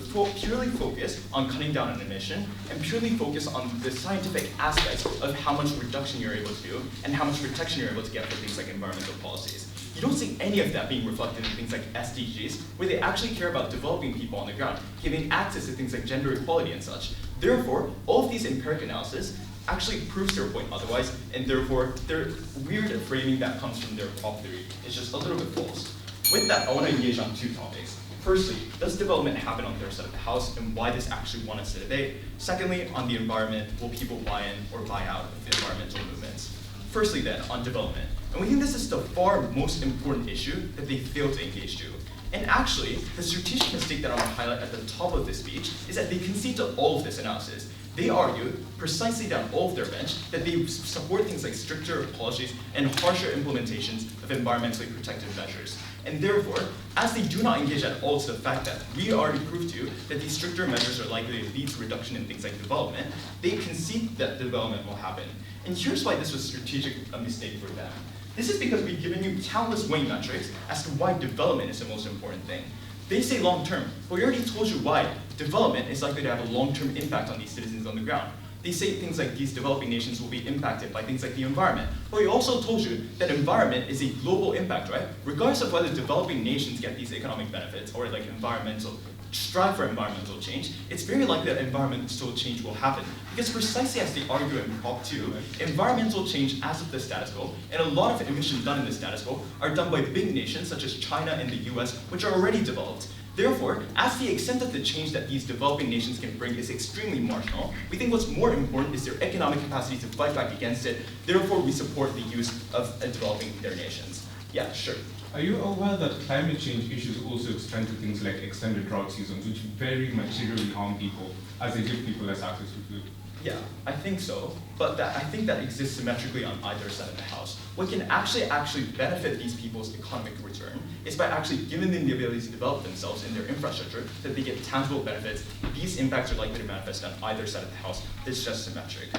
focus on cutting down on emission and purely focus on the scientific aspects of how much reduction you're able to do and how much protection you're able to get for things like environmental policies. You don't see any of that being reflected in things like SDGs, where they actually care about developing people on the ground, giving access to things like gender equality and such. Therefore, all of these empiric analysis actually proves their point otherwise, and therefore their weird framing that comes from their prop theory is just a little bit false. With that, I want to engage on two topics. Firstly, does development happen on their side of the house, and why this actually won us to debate? Secondly, on the environment, will people buy in or buy out of the environmental movements? Firstly then, on development. And we think this is the far most important issue that they fail to engage to. And actually, the strategic mistake that I want to highlight at the top of this speech is that they concede to all of this analysis. They argue, precisely down all of their bench, that they support things like stricter policies and harsher implementations of environmentally protective measures. And therefore, as they do not engage at all to the fact that we already proved to you that these stricter measures are likely to lead to reduction in things like development, they concede that development will happen. And here's why this was a mistake for them. This is because we've given you countless weighing metrics as to why development is the most important thing. They say long-term, but we already told you why development is likely to have a long-term impact on these citizens on the ground. They say things like these developing nations will be impacted by things like the environment. But we also told you that environment is a global impact, right? Regardless of whether developing nations get these economic benefits or like strive for environmental change, it's very likely that environmental change will happen. Because precisely as they argue in Prop 2, environmental change as of the status quo, and a lot of emissions done in the status quo, are done by big nations such as China and the US, which are already developed. Therefore, as the extent of the change that these developing nations can bring is extremely marginal, we think what's more important is their economic capacity to fight back against it. Therefore, we support the use of developing their nations. Yeah, sure. Are you aware that climate change issues also extend to things like extended drought seasons, which very materially harm people as they give people less access to food? Yeah, I think so, but I think that exists symmetrically on either side of the house. What can actually benefit these people's economic return is by actually giving them the ability to develop themselves in their infrastructure so that they get tangible benefits. These impacts are likely to manifest on either side of the house. It's just symmetric.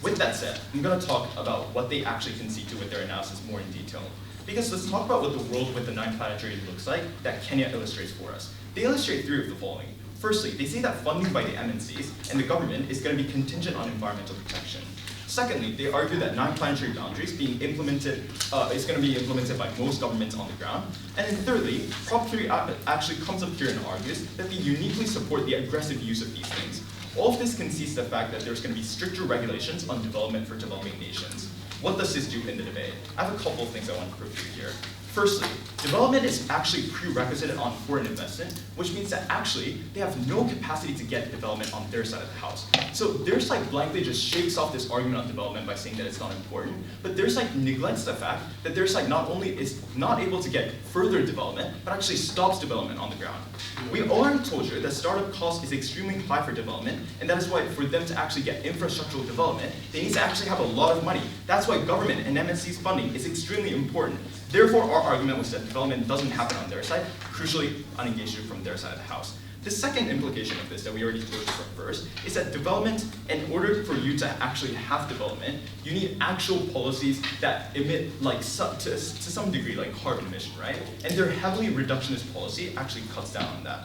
With that said, I'm going to talk about what they actually concede to with their analysis more in detail. Because let's talk about what the world with the 9 planetary looks like that Kenya illustrates for us. They illustrate 3 of the following. Firstly, they say that funding by the MNCs and the government is going to be contingent on environmental protection. Secondly, they argue that 9 planetary boundaries being implemented is going to be implemented by most governments on the ground. And then thirdly, Prop 3 actually comes up here and argues that they uniquely support the aggressive use of these things. All of this concedes the fact that there's going to be stricter regulations on development for developing nations. What does this do in the debate? I have a couple of things I want to prove to you here. Firstly, development is actually prerequisite on foreign investment, which means that actually they have no capacity to get development on their side of the house. So their side blankly just shakes off this argument on development by saying that it's not important, but their side neglects the fact that their side not only is not able to get further development, but actually stops development on the ground. We already told you that startup cost is extremely high for development, and that is why for them to actually get infrastructural development, they need to actually have a lot of money. That's why government and MNC's funding is extremely important. Therefore, our argument was that development doesn't happen on their side, crucially unengaged from their side of the house. The second implication of this that we already told you from first is that development, in order for you to actually have development, you need actual policies that emit, like, to some degree, like carbon emission, right? And their heavily reductionist policy actually cuts down on that.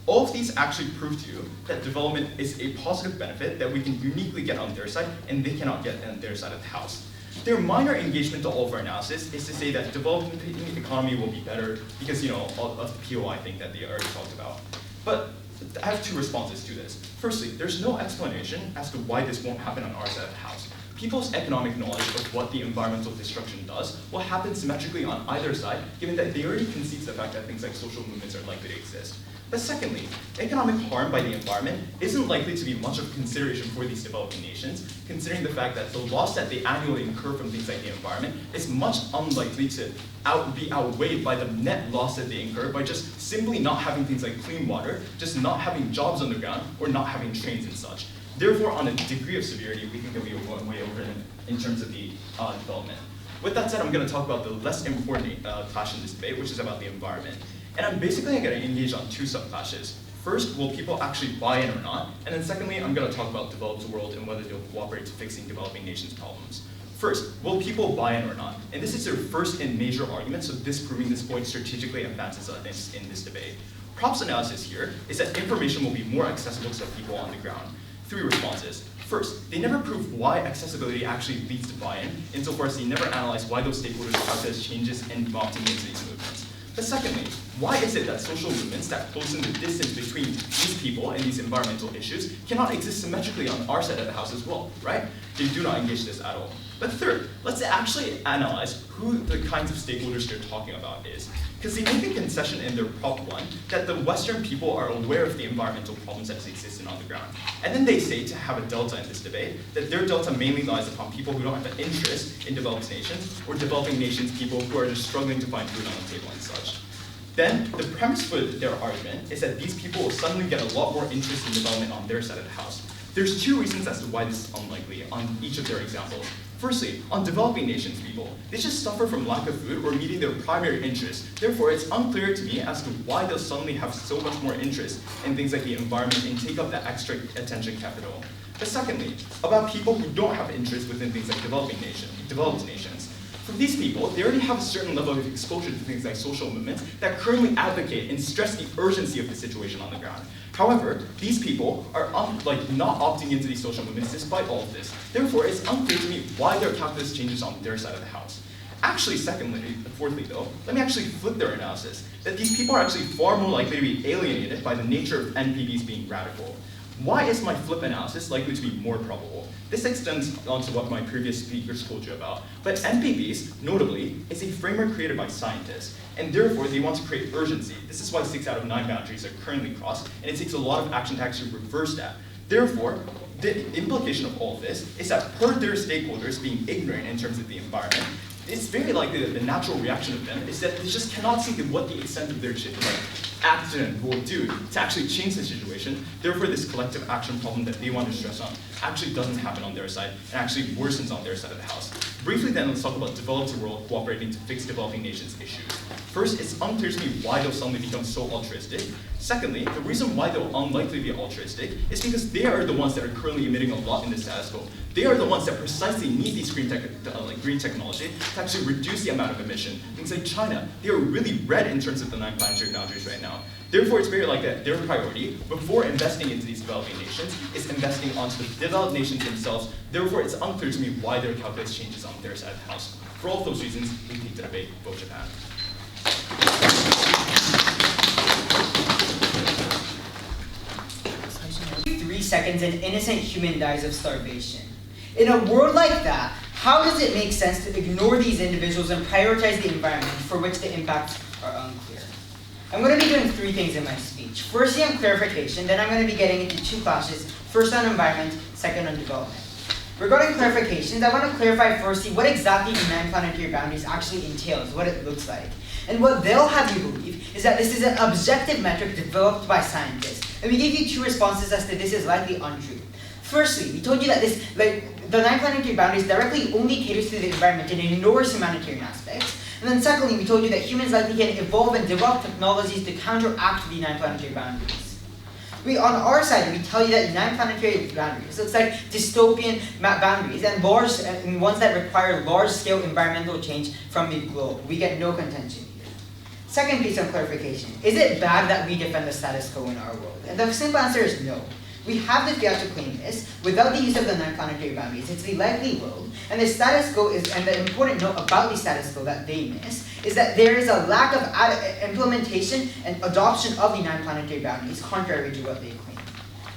All of these actually prove to you that development is a positive benefit that we can uniquely get on their side, and they cannot get on their side of the house. Their minor engagement to all of our analysis is to say that developing economy will be better because, you know, of the POI thing that they already talked about. But I have 2 responses to this. Firstly, there's no explanation as to why this won't happen on our side of the house. People's economic knowledge of what the environmental destruction does will happen symmetrically on either side, given that they already concede the fact that things like social movements are likely to exist. But secondly, economic harm by the environment isn't likely to be much of a consideration for these developing nations, considering the fact that the loss that they annually incur from things like the environment is much unlikely to be outweighed by the net loss that they incur by just simply not having things like clean water, just not having jobs on the ground, or not having trains and such. Therefore, on a degree of severity, we think that we are way over in terms of the development. With that said, I'm going to talk about the less important clash in this debate, which is about the environment. And I'm basically going to engage on two subclasses. First, will people actually buy in or not? And then secondly, I'm going to talk about developed world and whether they'll cooperate to fixing developing nations' problems. First, will people buy in or not? And this is their first and major argument, so disproving this point strategically advances us in this debate. Props analysis here is that information will be more accessible to the people on the ground. 3 responses. First, they never prove why accessibility actually leads to buy-in, insofar as they never analyze why those stakeholders process changes and opting into these movements. But secondly, why is it that social movements that close in the distance between these people and these environmental issues cannot exist symmetrically on our side of the house as well, right? They do not engage this at all. But third, let's actually analyze who the kinds of stakeholders they're talking about is. Because they make a concession in their Prop 1 that the Western people are aware of the environmental problems that exist on the ground. And then they say, to have a delta in this debate, that their delta mainly lies upon people who don't have an interest in developed nations, or developing nations people who are just struggling to find food on the table and such. Then, the premise for their argument is that these people will suddenly get a lot more interest in development on their side of the house. There's 2 reasons as to why this is unlikely on each of their examples. Firstly, on developing nations people, they just suffer from lack of food or meeting their primary interests. Therefore, it's unclear to me as to why they'll suddenly have so much more interest in things like the environment and take up that extra attention capital. But secondly, about people who don't have interest within things like developed nations. For these people, they already have a certain level of exposure to things like social movements that currently advocate and stress the urgency of the situation on the ground. However, these people are not opting into these social movements despite all of this. Therefore, it's unclear to me why their calculus changes on their side of the house. Actually, fourthly though, let me actually flip their analysis, that these people are actually far more likely to be alienated by the nature of NPVs being radical. Why is my flip analysis likely to be more probable? This extends onto what my previous speakers told you about, but NPVs, notably, is a framework created by scientists, and therefore they want to create urgency. This is why 6 out of 9 boundaries are currently crossed, and it takes a lot of action to actually reverse that. Therefore, the implication of all of this is that per their stakeholders being ignorant in terms of the environment, it's very likely that the natural reaction of them is that they just cannot see what the extent of their action will do to actually change the situation. Therefore, this collective action problem that they want to stress on actually doesn't happen on their side and actually worsens on their side of the house. Briefly then, let's talk about developed world cooperating to fix developing nations' issues. First, it's unclear to me why they'll suddenly become so altruistic. Secondly, the reason why they'll unlikely be altruistic is because they are the ones that are currently emitting a lot in the status quo. They are the ones that precisely need these green technology to actually reduce the amount of emission. Things like China, they are really red in terms of the 9 planetary boundaries right now. Therefore, it's very likely that their priority, before investing into these developing nations, is investing onto the developed nations themselves. Therefore, it's unclear to me why their calculus changes on their side of the house. For all of those reasons, we take the debate, vote Japan. 3 seconds, an innocent human dies of starvation. In a world like that, how does it make sense to ignore these individuals and prioritize the environment for which the impacts are unclear? I'm going to be doing 3 things in my speech. Firstly, on clarification, then I'm going to be getting into 2 classes, first on environment, second on development. Regarding clarifications, I want to clarify firstly what exactly the 9 planetary boundaries actually entails, what it looks like. And what they'll have you believe is that this is an objective metric developed by scientists. And we gave you 2 responses as to this is likely untrue. Firstly, we told you that the 9 planetary boundaries directly only caters to the environment and ignores humanitarian aspects. And then secondly, we told you that humans likely can evolve and develop technologies to counteract the 9 planetary boundaries. On our side, we tell you that 9 planetary boundaries looks like dystopian boundaries and ones that require large-scale environmental change from the globe. We get no contention here. Second piece of clarification, is it bad that we defend the status quo in our world? And the simple answer is no. We have the fiat to claim this without the use of the 9 planetary boundaries. It's the likely world, and the status quo is, and the important note about the status quo that they miss, is that there is a lack of implementation and adoption of the 9 planetary boundaries, contrary to what they claim.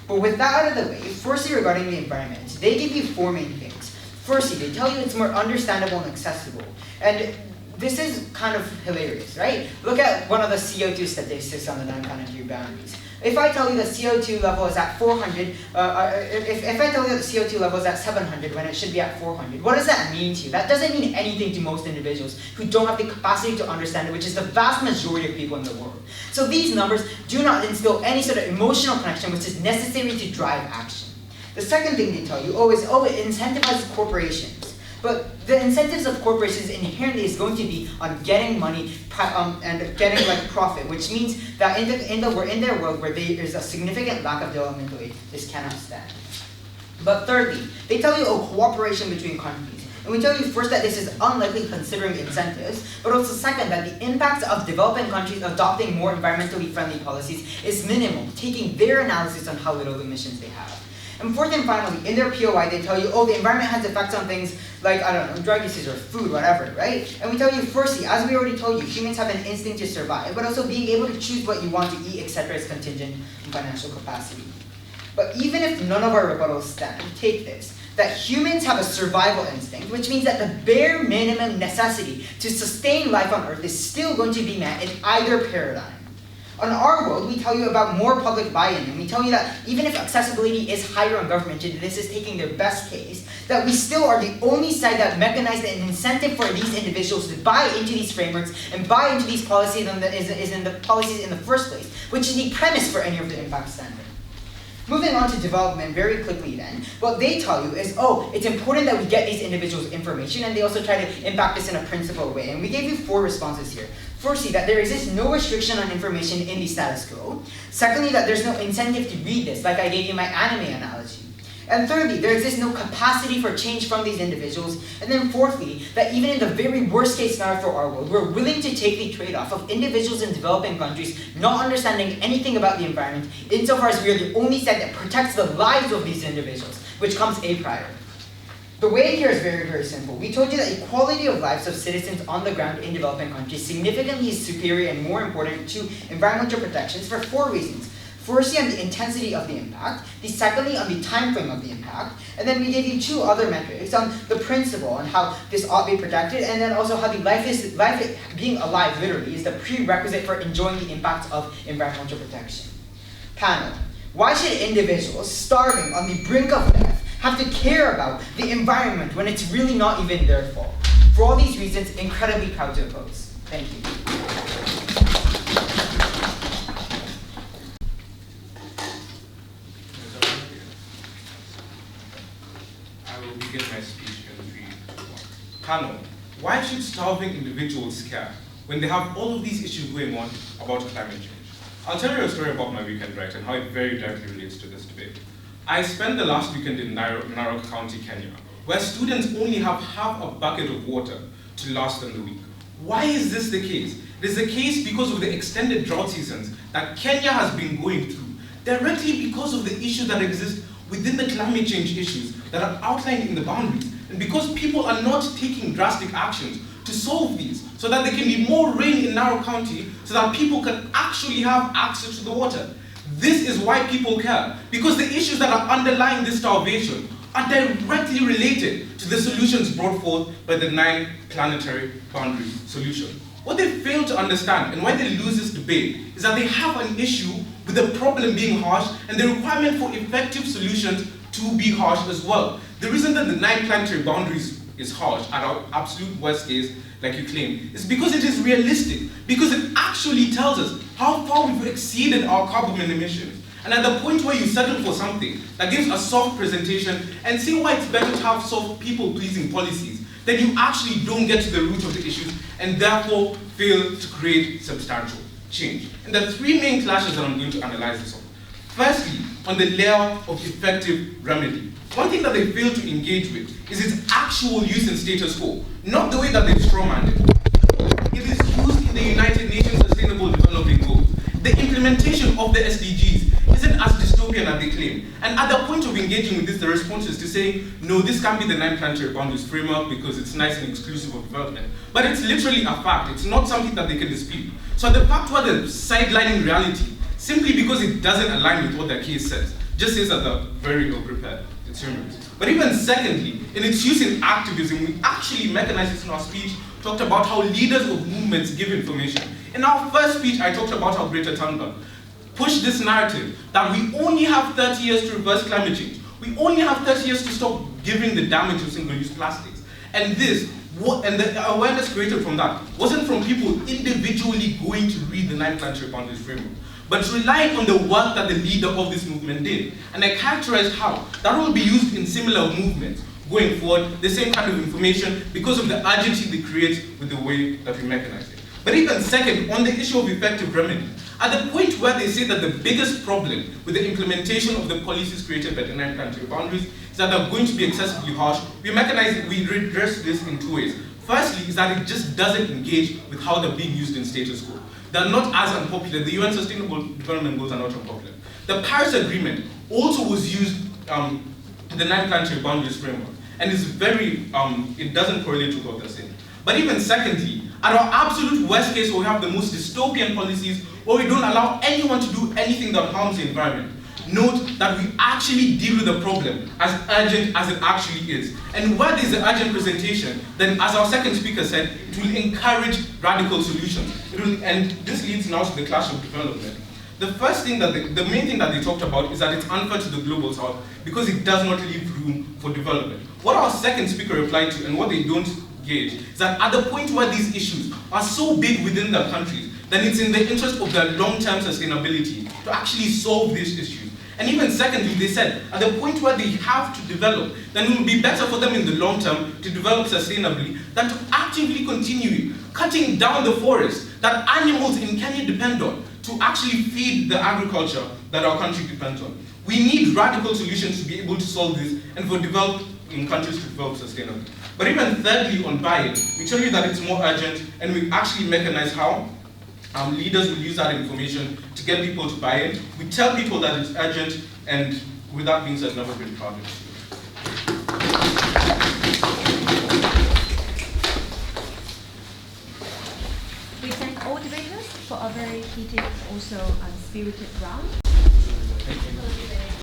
But with that out of the way, firstly regarding the environment, they give you 4 main things. Firstly, they tell you it's more understandable and accessible. And this is kind of hilarious, right? Look at one of the CO2 statistics on the non-planetary boundaries. If I tell you the CO2 level is at 400, if I tell you the CO2 level is at 700 when it should be at 400, what does that mean to you? That doesn't mean anything to most individuals who don't have the capacity to understand it, which is the vast majority of people in the world. So these numbers do not instill any sort of emotional connection which is necessary to drive action. The second thing they tell you, it incentivizes corporations. But the incentives of corporations inherently is going to be on getting money and getting profit, which means that in their world where there is a significant lack of developmental aid, this cannot stand. But thirdly, they tell you cooperation between countries. And we tell you first that this is unlikely considering incentives, but also second that the impacts of developing countries adopting more environmentally friendly policies is minimal, taking their analysis on how little emissions they have. And fourth and finally, in their POI, they tell you, the environment has effects on things like, drug usage or food, whatever, right? And we tell you, firstly, as we already told you, humans have an instinct to survive, but also being able to choose what you want to eat, etc. is contingent on financial capacity. But even if none of our rebuttals stand, take this, that humans have a survival instinct, which means that the bare minimum necessity to sustain life on Earth is still going to be met in either paradigm. On our world, we tell you about more public buy-in, and we tell you that even if accessibility is higher on government, and this is taking their best case, that we still are the only side that mechanized an incentive for these individuals to buy into these frameworks and buy into these policies is in the policies in the first place, which is the premise for any of the impact standard. Moving on to development very quickly then, what they tell you is, it's important that we get these individuals information, and they also try to impact this in a principled way. And we gave you 4 responses here. Firstly, that there exists no restriction on information in the status quo. Secondly, that there's no incentive to read this, like I gave you my anime analogy. And thirdly, there exists no capacity for change from these individuals. And then fourthly, that even in the very worst case scenario for our world, we're willing to take the trade-off of individuals in developing countries not understanding anything about the environment, insofar as we are the only side that protects the lives of these individuals, which comes a priori. The way here is very, very simple. We told you that equality of lives of citizens on the ground in developing countries significantly is superior and more important to environmental protections for 4 reasons. Firstly, on the intensity of the impact, secondly, on the time frame of the impact, and then we gave you 2 other metrics on the principle and how this ought to be protected, and then also how being alive literally is the prerequisite for enjoying the impacts of environmental protection. Panel, why should individuals starving on the brink of death have to care about the environment when it's really not even their fault? For all these reasons, incredibly proud to oppose. Thank you. I will begin my speech in 3, 2, 1. Panel, why should starving individuals care when they have all of these issues going on about climate change? I'll tell you a story about my weekend, right, and how it very directly relates to this debate. I spent the last weekend in Narok County, Kenya, where students only have half a bucket of water to last them the week. Why is this the case? It is the case because of the extended drought seasons that Kenya has been going through, directly because of the issues that exist within the climate change issues that are outlined in the boundaries, and because people are not taking drastic actions to solve these, so that there can be more rain in Narok County, so that people can actually have access to the water. This is why people care, because the issues that are underlying this starvation are directly related to the solutions brought forth by the 9 planetary boundary solution. What they fail to understand, and why they lose this debate, is that they have an issue with the problem being harsh and the requirement for effective solutions to be harsh as well. The reason that the 9 planetary boundaries is harsh at our absolute worst case, like you claim, is because it is realistic, because it actually tells us how far we've exceeded our carbon emissions. And at the point where you settle for something that gives a soft presentation and see why it's better to have soft people-pleasing policies, then you actually don't get to the root of the issues and therefore fail to create substantial change. And there are 3 main clashes that I'm going to analyze this on. Firstly, on the layer of effective remedy. One thing that they fail to engage with is its actual use in status quo, not the way that they've strawmanned it. It is used in the United Nations Sustainable Development Goals. The implementation of the SDGs isn't as dystopian as they claim. And at the point of engaging with this, the response is to say, no, this can't be the 9 planetary boundaries framework because it's nice and exclusive of development. But it's literally a fact. It's not something that they can dispute. So the fact where they're sidelining reality, simply because it doesn't align with what their case says, just says that they're very ill prepared. It's humorous. But even secondly, in its use in activism, we actually mechanize this in our speech talked about how leaders of movements give information. In our first speech, I talked about how Greta Thunberg pushed this narrative that we only have 30 years to reverse climate change. We only have 30 years to stop giving the damage of single-use plastics. And the awareness created from that wasn't from people individually going to read the 9 planetary boundaries framework, but relying on the work that the leader of this movement did. And I characterized how that will be used in similar movements going forward, the same kind of information, because of the urgency they create with the way that we mechanize it. But even second, on the issue of effective remedy, at the point where they say that the biggest problem with the implementation of the policies created by the 9 planetary boundaries is that they're going to be excessively harsh, we redress this in 2 ways. Firstly, is that it just doesn't engage with how they're being used in status quo. They're not as unpopular. The UN Sustainable Development Goals are not unpopular. The Paris Agreement also was used in the 9 planetary boundaries framework, and is very, it doesn't correlate with what they're saying. But even secondly, at our absolute worst case, where we have the most dystopian policies, where we don't allow anyone to do anything that harms the environment, note that we actually deal with the problem as urgent as it actually is. And where there's an urgent presentation, then as our second speaker said, it will encourage radical solutions. And this leads now to the clash of development. The first thing that the main thing that they talked about is that it's unfair to the global south because it does not leave room for development. What our second speaker replied to, and what they don't gauge, is that at the point where these issues are so big within their countries, then it's in the interest of their long-term sustainability to actually solve these issues. And even secondly, they said, at the point where they have to develop, then it will be better for them in the long term to develop sustainably than to actively continue cutting down the forest that animals in Kenya depend on to actually feed the agriculture that our country depends on. We need radical solutions to be able to solve this and for developing countries to develop sustainably. But even thirdly, on buy-in, we tell you that it's more urgent, and we actually mechanize how leaders will use that information to get people to buy in. We tell people that it's urgent, and with that being said, never been proud of it. We thank all debaters for a very heated, also spirited round.